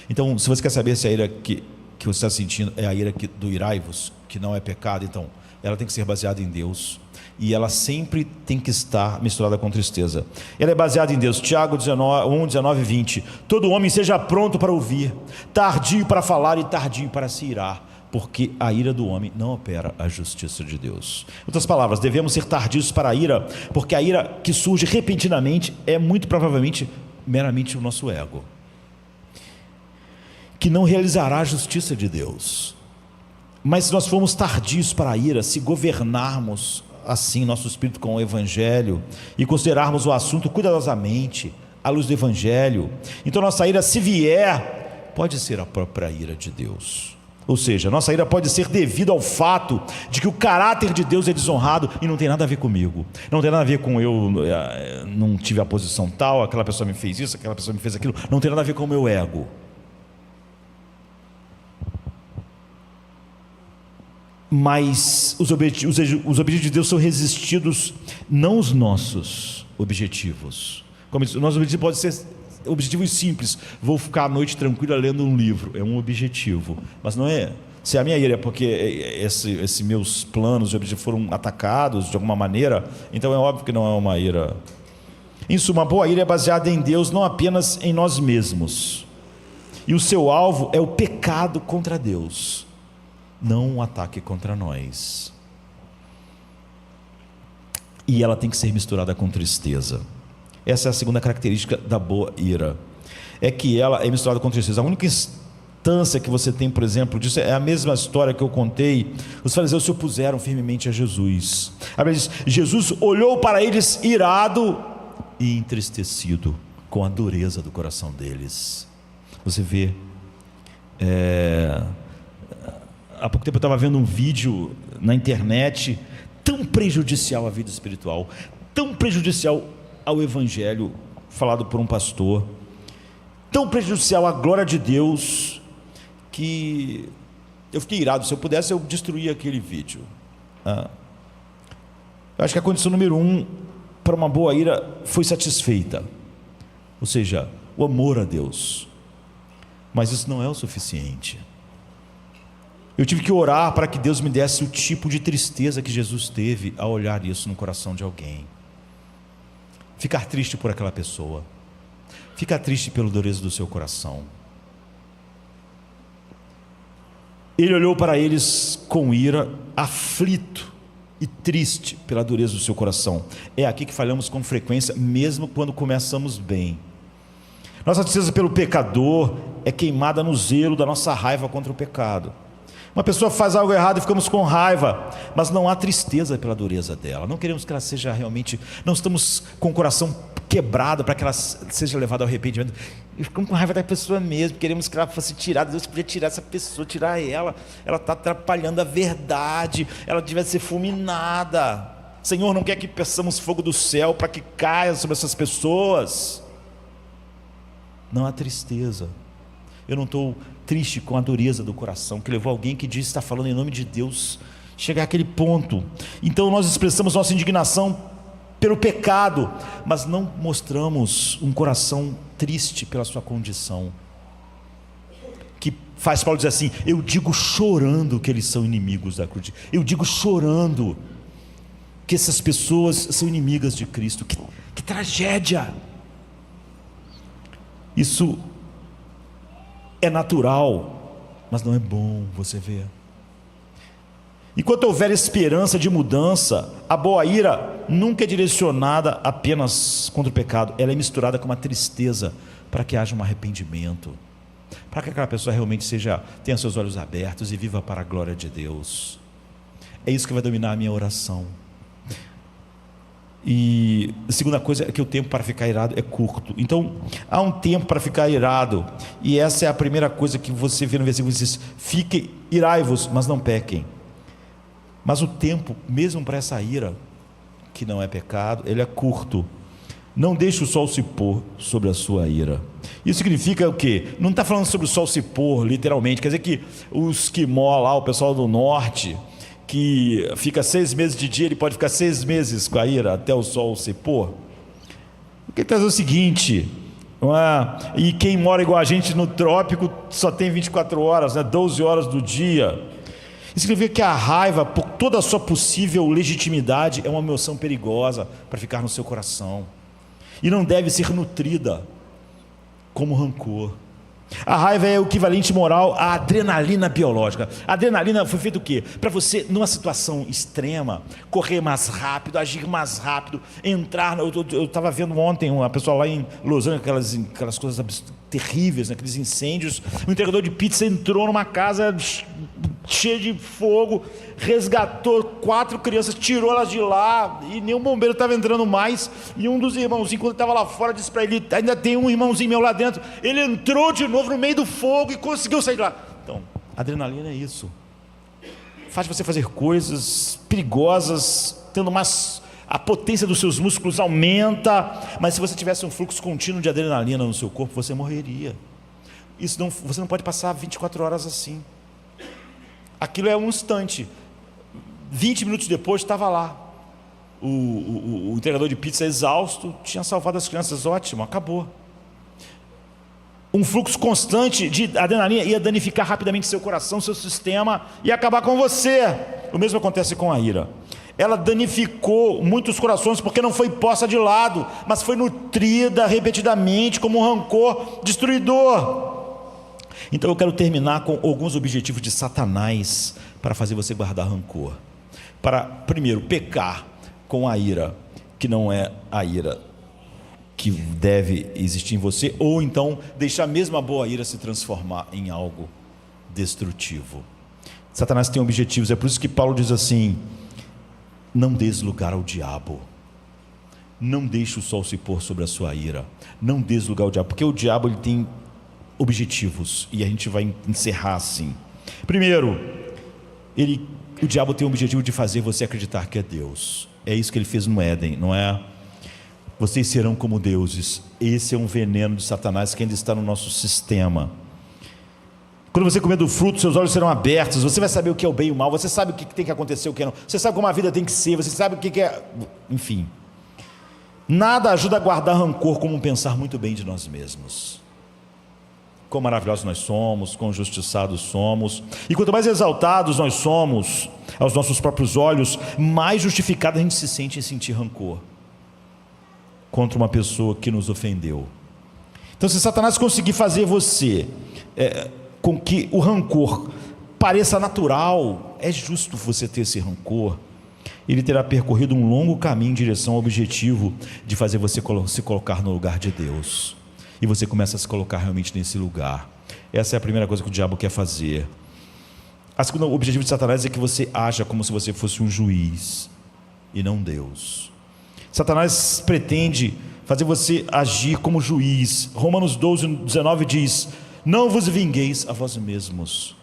Então, se você quer saber se a ira que você está sentindo é a ira do irai-vos, que não é pecado, então ela tem que ser baseada em Deus, e ela sempre tem que estar misturada com tristeza. Ela é baseada em Deus. Tiago 1, 19 e 20: todo homem seja pronto para ouvir, tardio para falar e tardio para se irar, porque a ira do homem não opera a justiça de Deus. Em outras palavras, devemos ser tardios para a ira, porque a ira que surge repentinamente é muito provavelmente meramente o nosso ego, que não realizará a justiça de Deus. Mas se nós formos tardios para a ira, se governarmos assim nosso espírito com o Evangelho e considerarmos o assunto cuidadosamente à luz do Evangelho, então nossa ira, se vier, pode ser a própria ira de Deus. Ou seja, nossa ira pode ser devido ao fato de que o caráter de Deus é desonrado, e não tem nada a ver comigo, não tem nada a ver com eu não tive a posição tal, aquela pessoa me fez isso, aquela pessoa me fez aquilo, não tem nada a ver com o meu ego. Mas os objetivos de Deus são resistidos, não os nossos objetivos. Como o nosso objetivo pode ser objetivos simples: vou ficar à noite tranquila lendo um livro, é um objetivo, mas não é. Se a minha ira é porque esses meus planos e objetivos foram atacados de alguma maneira, então é óbvio que não é uma ira. Em suma, uma boa ira é baseada em Deus, não apenas em nós mesmos, e o seu alvo é o pecado contra Deus, não um ataque contra nós. e ela tem que ser misturada com tristeza. Essa é a segunda característica da boa ira, é que ela é misturada com tristeza. A única instância que você tem, por exemplo, disso é a mesma história que eu contei. Os fariseus se opuseram firmemente a Jesus. A Bíblia diz: Jesus olhou para eles irado e entristecido com a dureza do coração deles. Você vê, há pouco tempo eu estava vendo um vídeo na internet tão prejudicial à vida espiritual, tão prejudicial ao evangelho falado por um pastor, tão prejudicial à glória de Deus, que eu fiquei irado. Se eu pudesse, eu destruía aquele vídeo. Eu acho que a condição número 1 para uma boa ira foi satisfeita, ou seja, o amor a Deus. Mas isso não é o suficiente. Eu tive que orar para que Deus me desse o tipo de tristeza que Jesus teve ao olhar isso no coração de alguém. Ficar triste por aquela pessoa, ficar triste pela dureza do seu coração. Ele olhou para eles com ira, aflito e triste pela dureza do seu coração. É aqui que falhamos com frequência, mesmo quando começamos bem. Nossa tristeza pelo pecador é queimada no zelo da nossa raiva contra o pecado. Uma pessoa faz algo errado e ficamos com raiva, mas não há tristeza pela dureza dela. Não queremos que ela seja realmente, não estamos com o coração quebrado para que ela seja levada ao arrependimento. E ficamos com raiva da pessoa mesmo, queremos que ela fosse tirada. Deus podia tirar essa pessoa, tirar ela está atrapalhando a verdade, ela devia ser fulminada. Senhor, não quer que peçamos fogo do céu para que caia sobre essas pessoas. Não há tristeza. Eu não estou triste com a dureza do coração que levou alguém que diz que está falando em nome de Deus chegar àquele ponto. Então nós expressamos nossa indignação pelo pecado, mas não mostramos um coração triste pela sua condição, que faz Paulo dizer assim: eu digo chorando que eles são inimigos da cruz, eu digo chorando que essas pessoas são inimigas de Cristo. Que tragédia! Isso é natural, mas não é bom, você vê. Enquanto houver esperança de mudança, a boa ira nunca é direcionada apenas contra o pecado, ela é misturada com uma tristeza para que haja um arrependimento, para que aquela pessoa realmente tenha seus olhos abertos e viva para a glória de Deus. É isso que vai dominar a minha oração. E a segunda coisa é que o tempo para ficar irado é curto. Então há um tempo para ficar irado, e essa é a primeira coisa que você vê no versículo: diz: fiquem irai-vos, mas não pequem. Mas o tempo, mesmo para essa ira, que não é pecado, ele é curto. Não deixe o sol se pôr sobre a sua ira. Isso significa o quê? Não está falando sobre o sol se pôr literalmente, quer dizer que o esquimó lá, o pessoal do norte, que fica 6 meses de dia, ele pode ficar 6 meses com a ira até o sol se pôr. O que está dizendo é o seguinte: e quem mora igual a gente no trópico só tem 24 horas, 12 horas do dia. Isso significa que a raiva, por toda a sua possível legitimidade, é uma emoção perigosa para ficar no seu coração, e não deve ser nutrida como rancor. A raiva é o equivalente moral à adrenalina biológica. A adrenalina foi feita o quê? Para você, numa situação extrema, correr mais rápido, agir mais rápido, entrar. Eu estava vendo ontem uma pessoa lá em Los Angeles, aquelas coisas terríveis, aqueles incêndios. Um entregador de pizza entrou numa casa cheia de fogo, resgatou 4 crianças, tirou elas de lá, e nenhum bombeiro estava entrando mais. E um dos irmãozinhos, quando estava lá fora, disse para ele: ainda tem um irmãozinho meu lá dentro. Ele entrou de novo no meio do fogo e conseguiu sair de lá. Então, adrenalina é isso, faz você fazer coisas perigosas, tendo mais, a potência dos seus músculos aumenta. Mas se você tivesse um fluxo contínuo de adrenalina no seu corpo, você morreria. Você não pode passar 24 horas assim. Aquilo é um instante. 20 minutos depois estava lá o entregador de pizza exausto, tinha salvado as crianças, ótimo, acabou. Um fluxo constante de adrenalina ia danificar rapidamente seu coração, seu sistema, e acabar com você. O mesmo acontece com a ira. Ela danificou muitos corações porque não foi posta de lado, mas foi nutrida repetidamente como um rancor destruidor. Então eu quero terminar com alguns objetivos de Satanás para fazer você guardar rancor. Para, primeiro, pecar com a ira, que não é a ira que deve existir em você, ou então deixar mesmo a boa ira se transformar em algo destrutivo. Satanás tem objetivos, é por isso que Paulo diz assim: não des lugar ao diabo, não deixe o sol se pôr sobre a sua ira, não des lugar ao diabo, porque o diabo ele tem objetivos, e a gente vai encerrar assim. Primeiro, o diabo tem o objetivo de fazer você acreditar que é Deus. É isso que ele fez no Éden, não é? Vocês serão como deuses. Esse é um veneno de Satanás que ainda está no nosso sistema. Quando você comer do fruto, seus olhos serão abertos, você vai saber o que é o bem e o mal, você sabe o que tem que acontecer, o que não, você sabe como a vida tem que ser, você sabe o que é, enfim. Nada ajuda a guardar rancor como pensar muito bem de nós mesmos. Quão maravilhosos nós somos, quão justiçados somos, e quanto mais exaltados nós somos aos nossos próprios olhos, mais justificado a gente se sente em sentir rancor contra uma pessoa que nos ofendeu. Então, se Satanás conseguir fazer você com que o rancor pareça natural, é justo você ter esse rancor, ele terá percorrido um longo caminho em direção ao objetivo de fazer você se colocar no lugar de Deus, e você começa a se colocar realmente nesse lugar. Essa é a primeira coisa que o diabo quer fazer. O objetivo de Satanás é que você haja como se você fosse um juiz e não Deus. Satanás pretende fazer você agir como juiz. Romanos 12:19 diz: não vos vingueis a vós mesmos,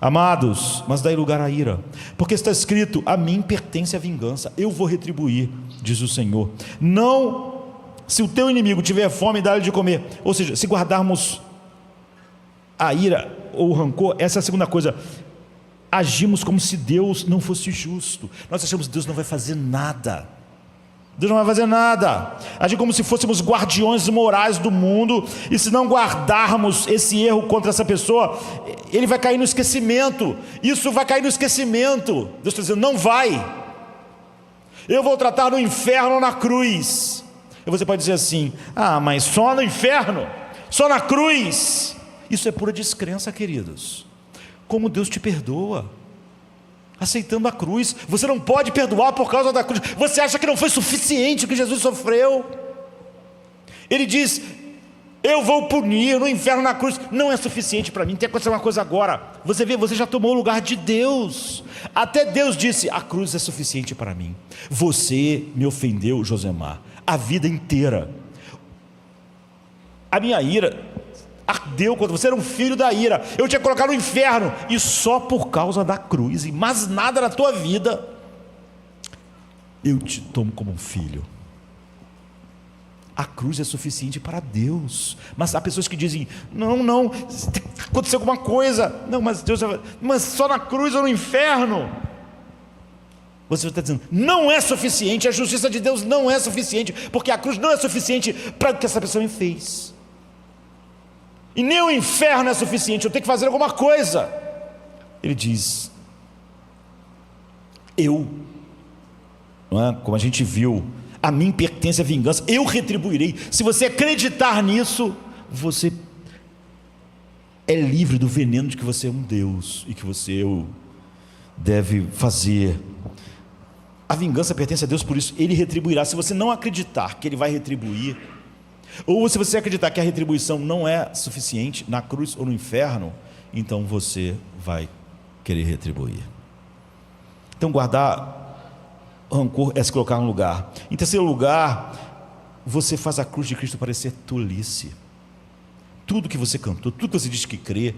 amados, mas dai lugar à ira, porque está escrito: a mim pertence a vingança, eu vou retribuir, diz o Senhor. Não, se o teu inimigo tiver fome, dá-lhe de comer. Ou seja, se guardarmos a ira ou o rancor, essa é a segunda coisa. Agimos como se Deus não fosse justo. Nós achamos que Deus não vai fazer nada. Deus não vai fazer nada. Agir como se fôssemos guardiões morais do mundo, e se não guardarmos esse erro contra essa pessoa, ele vai cair no esquecimento. Isso vai cair no esquecimento. Deus está dizendo: não vai. Eu vou tratar no inferno ou na cruz. E você pode dizer assim: ah, mas só no inferno, só na cruz. Isso é pura descrença, queridos. Como Deus te perdoa aceitando a cruz. Você não pode perdoar por causa da cruz. Você acha que não foi suficiente o que Jesus sofreu? Ele diz: eu vou punir no inferno, na cruz. Não é suficiente para mim, tem que acontecer uma coisa agora. Você vê, você já tomou o lugar de Deus. Até Deus disse: a cruz é suficiente para mim. Você me ofendeu, Josemar, a vida inteira. A minha ira ardeu quando você era um filho da ira. Eu tinha colocado no inferno, e só por causa da cruz, e mais nada na tua vida, eu te tomo como um filho. A cruz é suficiente para Deus. Mas há pessoas que dizem: não, tem que acontecer alguma coisa. Não, mas Deus, mas só na cruz ou no inferno. Você está dizendo: não é suficiente. A justiça de Deus não é suficiente, porque a cruz não é suficiente para o que essa pessoa me fez. E nem o inferno é suficiente, eu tenho que fazer alguma coisa. Ele diz: não é? Como a gente viu, a mim pertence a vingança, eu retribuirei. Se você acreditar nisso, você é livre do veneno de que você é um Deus e que você deve fazer. A vingança pertence a Deus, por isso Ele retribuirá. Se você não acreditar que Ele vai retribuir, ou se você acreditar que a retribuição não é suficiente na cruz ou no inferno, então você vai querer retribuir. Então, guardar rancor é se colocar no lugar. Em terceiro lugar, você faz a cruz de Cristo parecer tolice. Tudo que você cantou, tudo que você diz que crê,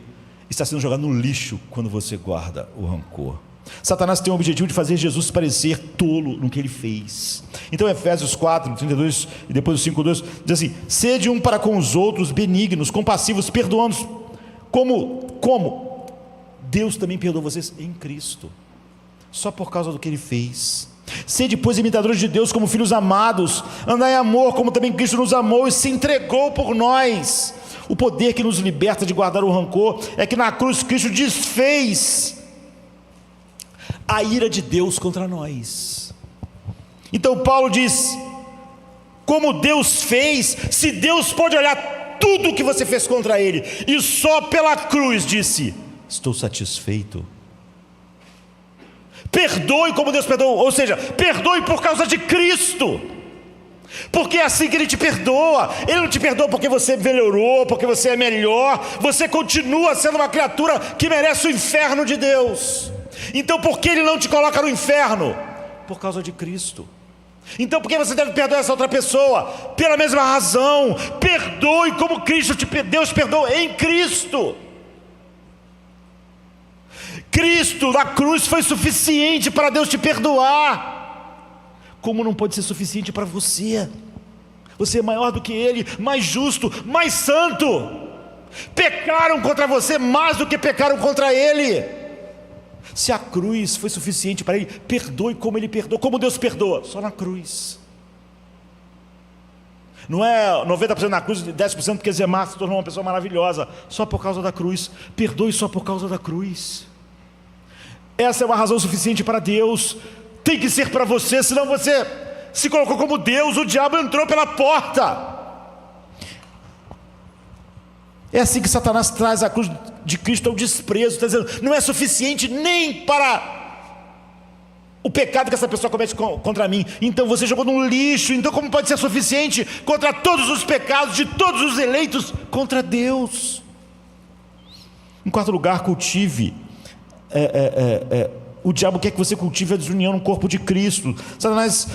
está sendo jogado no lixo quando você guarda o rancor. Satanás tem o objetivo de fazer Jesus parecer tolo no que ele fez. Então Efésios 4, 32 e depois o 5:2 diz assim: sede um para com os outros benignos, compassivos, perdoando-os, como Deus também perdoou vocês em Cristo, só por causa do que Ele fez. Sede, pois, imitadores de Deus como filhos amados, andai em amor como também Cristo nos amou e se entregou por nós. O poder que nos liberta de guardar o rancor é que na cruz Cristo desfez a ira de Deus contra nós. Então Paulo diz: como Deus fez, se Deus pode olhar tudo o que você fez contra Ele, e só pela cruz disse: estou satisfeito. Perdoe como Deus perdoou, ou seja, perdoe por causa de Cristo. Porque é assim que Ele te perdoa. Ele não te perdoa porque você melhorou, porque você é melhor. Você continua sendo uma criatura que merece o inferno de Deus. Então por que Ele não te coloca no inferno? Por causa de Cristo. Então por que você deve perdoar essa outra pessoa? Pela mesma razão. Perdoe como Deus perdoa em Cristo. Cristo na cruz foi suficiente para Deus te perdoar. Como não pode ser suficiente para você? Você é maior do que Ele, mais justo, mais santo. Pecaram contra você mais do que pecaram contra Ele. Se a cruz foi suficiente para Ele, perdoe como Ele perdoa. Como Deus perdoa? Só na cruz. Não é 90% na cruz e 10% porque Zemar se tornou uma pessoa maravilhosa. Só por causa da cruz. Perdoe só por causa da cruz. Essa é uma razão suficiente para Deus. Tem que ser para você, senão você se colocou como Deus, o diabo entrou pela porta. É assim que Satanás traz a cruz de Cristo ao desprezo, está dizendo, não é suficiente nem para o pecado que essa pessoa comete contra mim, então você jogou no lixo. Então como pode ser suficiente contra todos os pecados de todos os eleitos contra Deus? Em quarto lugar, cultive o diabo quer que você cultive a desunião no corpo de Cristo. Satanás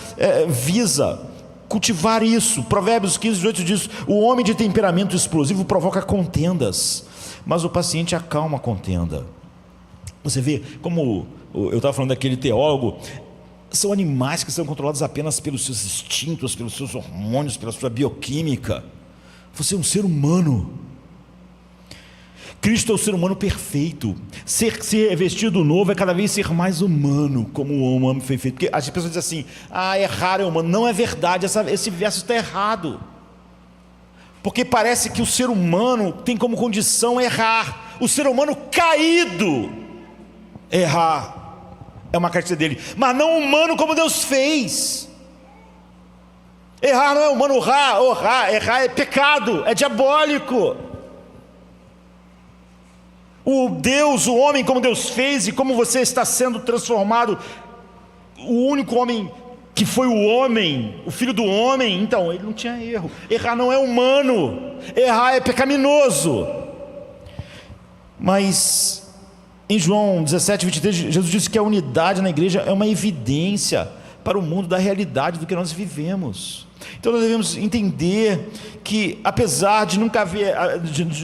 visa cultivar isso. Provérbios 15, 18 diz: o homem de temperamento explosivo provoca contendas, mas o paciente acalma a contenda. Você vê como eu estava falando daquele teólogo. São animais que são controlados apenas pelos seus instintos, pelos seus hormônios, pela sua bioquímica. Você é um ser humano. Cristo é o ser humano perfeito. Ser revestido novo é cada vez ser mais humano, como o homem foi feito. Porque as pessoas dizem assim: errar é humano. Não é verdade, esse verso está errado. Porque parece que o ser humano tem como condição errar. O ser humano caído errar é uma característica dele, mas não humano como Deus fez. Errar não é humano. Errar é pecado, é diabólico. O homem como Deus fez e como você está sendo transformado, o único homem que foi o homem, o filho do homem, então ele não tinha erro. Errar não é humano, errar é pecaminoso. Mas em João 17, 23, Jesus disse que a unidade na igreja é uma evidência para o mundo da realidade do que nós vivemos. Então nós devemos entender que, apesar de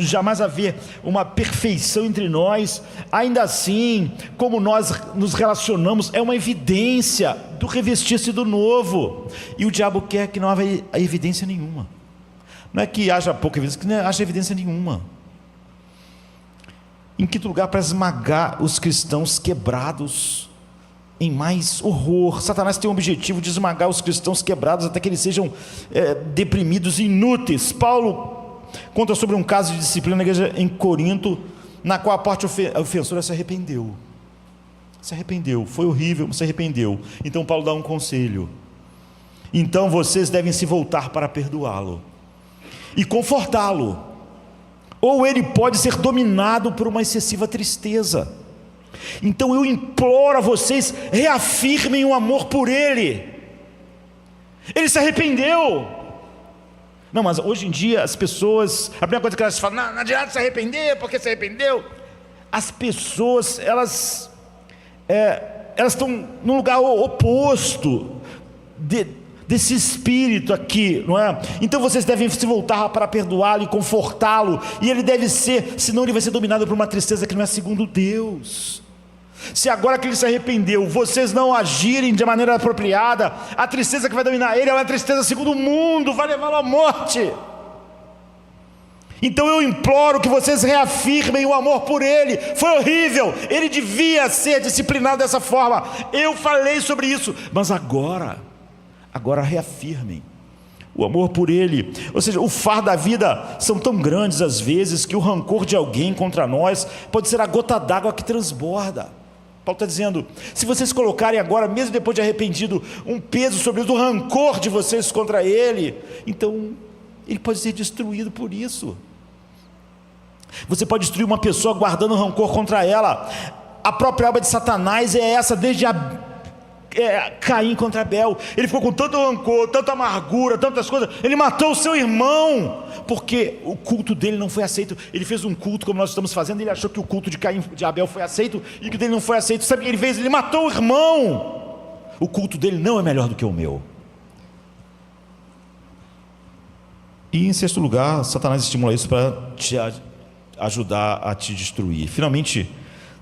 jamais haver uma perfeição entre nós, ainda assim, como nós nos relacionamos, é uma evidência do revestir-se do novo. E o diabo quer que não haja evidência nenhuma. Não é que haja pouca evidência, que não haja evidência nenhuma. Em quinto lugar, para esmagar os cristãos quebrados em mais horror. Satanás tem o objetivo de esmagar os cristãos quebrados até que eles sejam deprimidos e inúteis. Paulo conta sobre um caso de disciplina na igreja em Corinto, na qual a parte ofensora se arrependeu. Foi horrível, mas se arrependeu. Então Paulo dá um conselho: então vocês devem se voltar para perdoá-lo e confortá-lo, ou ele pode ser dominado por uma excessiva tristeza. Então eu imploro a vocês, reafirmem o amor por ele. Ele se arrependeu. Não, mas hoje em dia as pessoas, a primeira coisa que elas falam: não adianta se arrepender, porque se arrependeu. As pessoas, elas estão num lugar oposto desse espírito aqui, não é? Então vocês devem se voltar para perdoá-lo e confortá-lo, e ele deve ser, senão ele vai ser dominado por uma tristeza que não é segundo Deus. Se agora que ele se arrependeu, vocês não agirem de maneira apropriada, a tristeza que vai dominar ele é uma tristeza segundo o mundo, vai levá-lo à morte. Então eu imploro que vocês reafirmem o amor por ele. Foi horrível, ele devia ser disciplinado dessa forma. Eu falei sobre isso, mas agora reafirmem o amor por ele. Ou seja, o fardo da vida são tão grandes às vezes que o rancor de alguém contra nós pode ser a gota d'água que transborda. Paulo está dizendo: se vocês colocarem agora, mesmo depois de arrependido, um peso sobre o rancor de vocês contra ele, então ele pode ser destruído por isso. Você pode destruir uma pessoa guardando rancor contra ela. A própria obra de Satanás é essa, desde Caim contra Abel. Ele ficou com tanto rancor, tanta amargura, tantas coisas. Ele matou o seu irmão, porque o culto dele não foi aceito. Ele fez um culto como nós estamos fazendo. Ele achou que o culto de Caim, de Abel foi aceito, e que o dele não foi aceito. Sabe o que ele fez? Ele matou o irmão. O culto dele não é melhor do que o meu. E em sexto lugar, Satanás estimula isso para te ajudar a te destruir. Finalmente,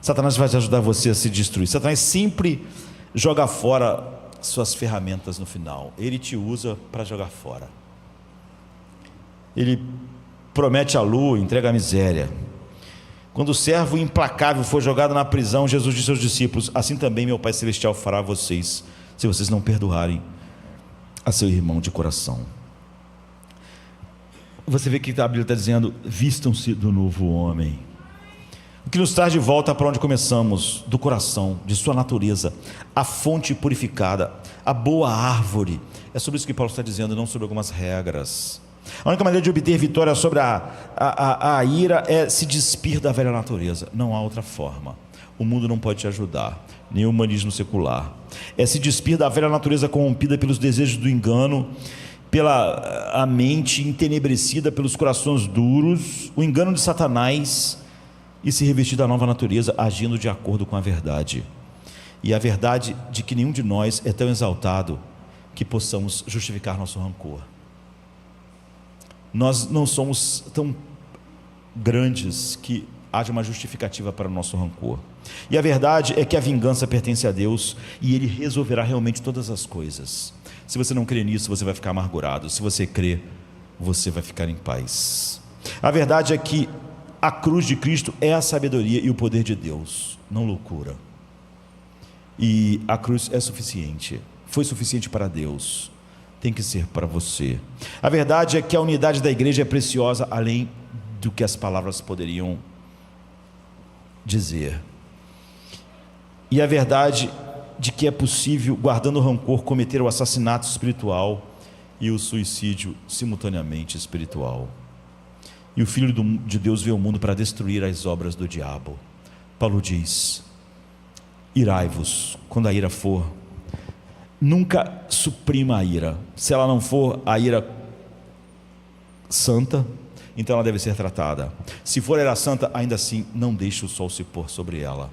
Satanás vai te ajudar você a se destruir. Satanás sempre joga fora suas ferramentas no final. Ele te usa para jogar fora. Ele promete a lua, entrega a miséria. Quando o servo implacável foi jogado na prisão, Jesus disse aos discípulos: assim também meu Pai Celestial fará a vocês, se vocês não perdoarem a seu irmão de coração. Você vê que a Bíblia está dizendo: vistam-se do novo homem. O que nos traz de volta para onde começamos, do coração, de sua natureza, a fonte purificada, a boa árvore. É sobre isso que Paulo está dizendo, não sobre algumas regras. A única maneira de obter vitória sobre a ira é se despir da velha natureza. Não há outra forma. O mundo não pode te ajudar, nem o humanismo secular. É se despir da velha natureza corrompida pelos desejos do engano, pela a mente entenebrecida pelos corações duros, o engano de Satanás, e se revestir da nova natureza, agindo de acordo com a verdade. E a verdade de que nenhum de nós é tão exaltado que possamos justificar nosso rancor. Nós não somos tão grandes que haja uma justificativa para o nosso rancor. E a verdade é que a vingança pertence a Deus, e Ele resolverá realmente todas as coisas. Se você não crê nisso, você vai ficar amargurado. Se você crê, você vai ficar em paz. A verdade é que a cruz de Cristo é a sabedoria e o poder de Deus, não loucura. E a cruz é suficiente, foi suficiente para Deus, tem que ser para você. A verdade é que a unidade da igreja é preciosa, além do que as palavras poderiam dizer. E a verdade de que é possível, guardando o rancor, cometer o assassinato espiritual e o suicídio simultaneamente espiritual. E o Filho de Deus veio ao mundo para destruir as obras do diabo. Paulo diz: irai-vos quando a ira for. Nunca suprima a ira. Se ela não for a ira santa, então ela deve ser tratada. Se for a ira santa, ainda assim, não deixe o sol se pôr sobre ela.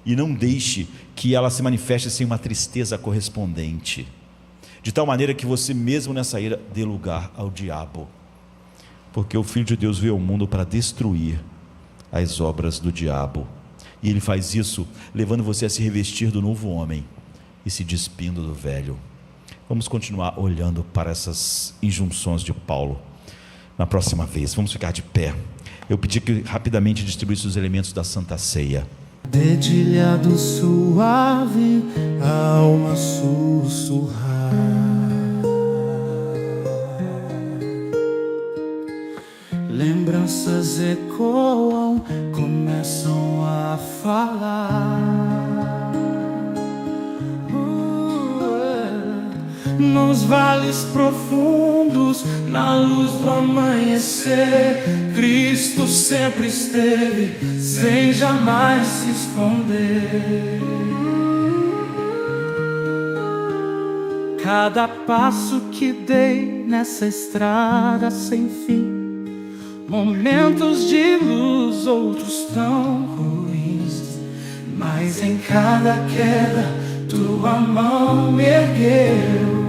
E não deixe que ela se manifeste sem uma tristeza correspondente, de tal maneira que você mesmo nessa ira dê lugar ao diabo. Porque o Filho de Deus veio ao mundo para destruir as obras do diabo. E Ele faz isso levando você a se revestir do novo homem e se despindo do velho. Vamos continuar olhando para essas injunções de Paulo na próxima vez. Vamos ficar de pé. Eu pedi que rapidamente distribuísse os elementos da Santa Ceia. Dedilhado suave, alma sussurrar. Lembranças ecoam, começam a falar. Nos vales profundos, na luz do amanhecer, Cristo sempre esteve, sem jamais se esconder. Cada passo que dei nessa estrada sem fim, momentos de luz, outros tão ruins, mas em cada queda tua mão me ergueu.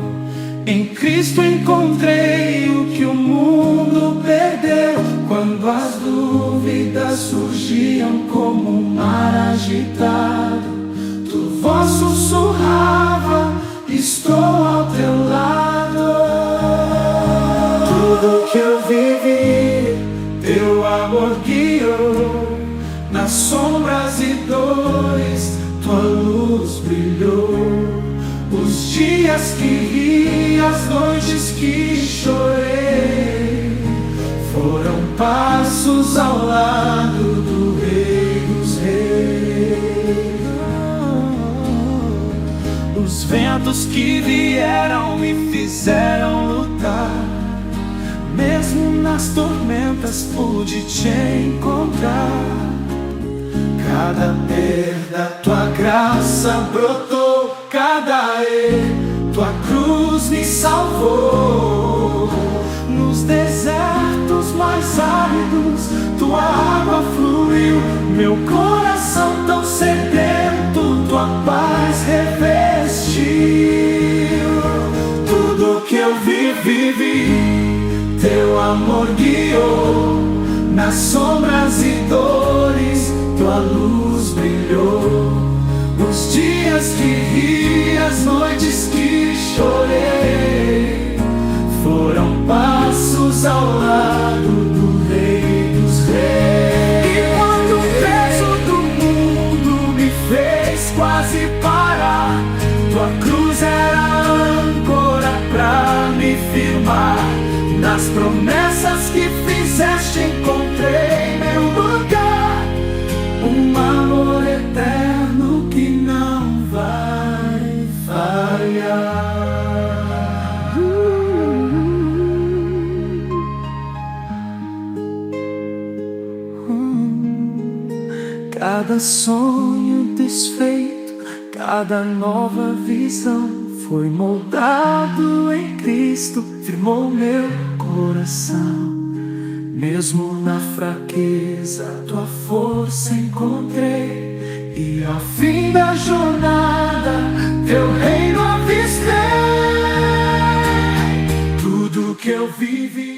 Em Cristo encontrei o que o mundo perdeu. Quando as dúvidas surgiam como um mar agitado, tua voz sussurrava: estou ao teu lado. Tudo que eu vivi, teu amor guiou. Nas sombras e dores, tua luz brilhou. Os dias que ri, as noites que chorei, foram passos ao lado do Rei dos Reis. Os ventos que vieram me fizeram lutar, mesmo nas tormentas pude te encontrar. cada perda, tua graça brotou, cada erro, tua cruz me salvou. Nos desertos mais áridos, tua água fluiu, meu coração tão sedento, tua paz revestiu. Tudo que eu vivi, teu amor guiou, nas sombras e dores, tua luz brilhou. Os dias que ri, as noites que chorei, foram passos ao lado do Rei dos Reis. E quando o peso do mundo me fez quase parar, tua cruz era a âncora pra me firmar. Nas promessas que fizeste encontrei meu lugar, um amor eterno que não vai falhar. Cada sonho desfeito, cada nova visão foi moldado em Cristo, firmou meu coração. Mesmo na fraqueza, tua força encontrei, e ao fim da jornada, teu reino avistei. Tudo que eu vivi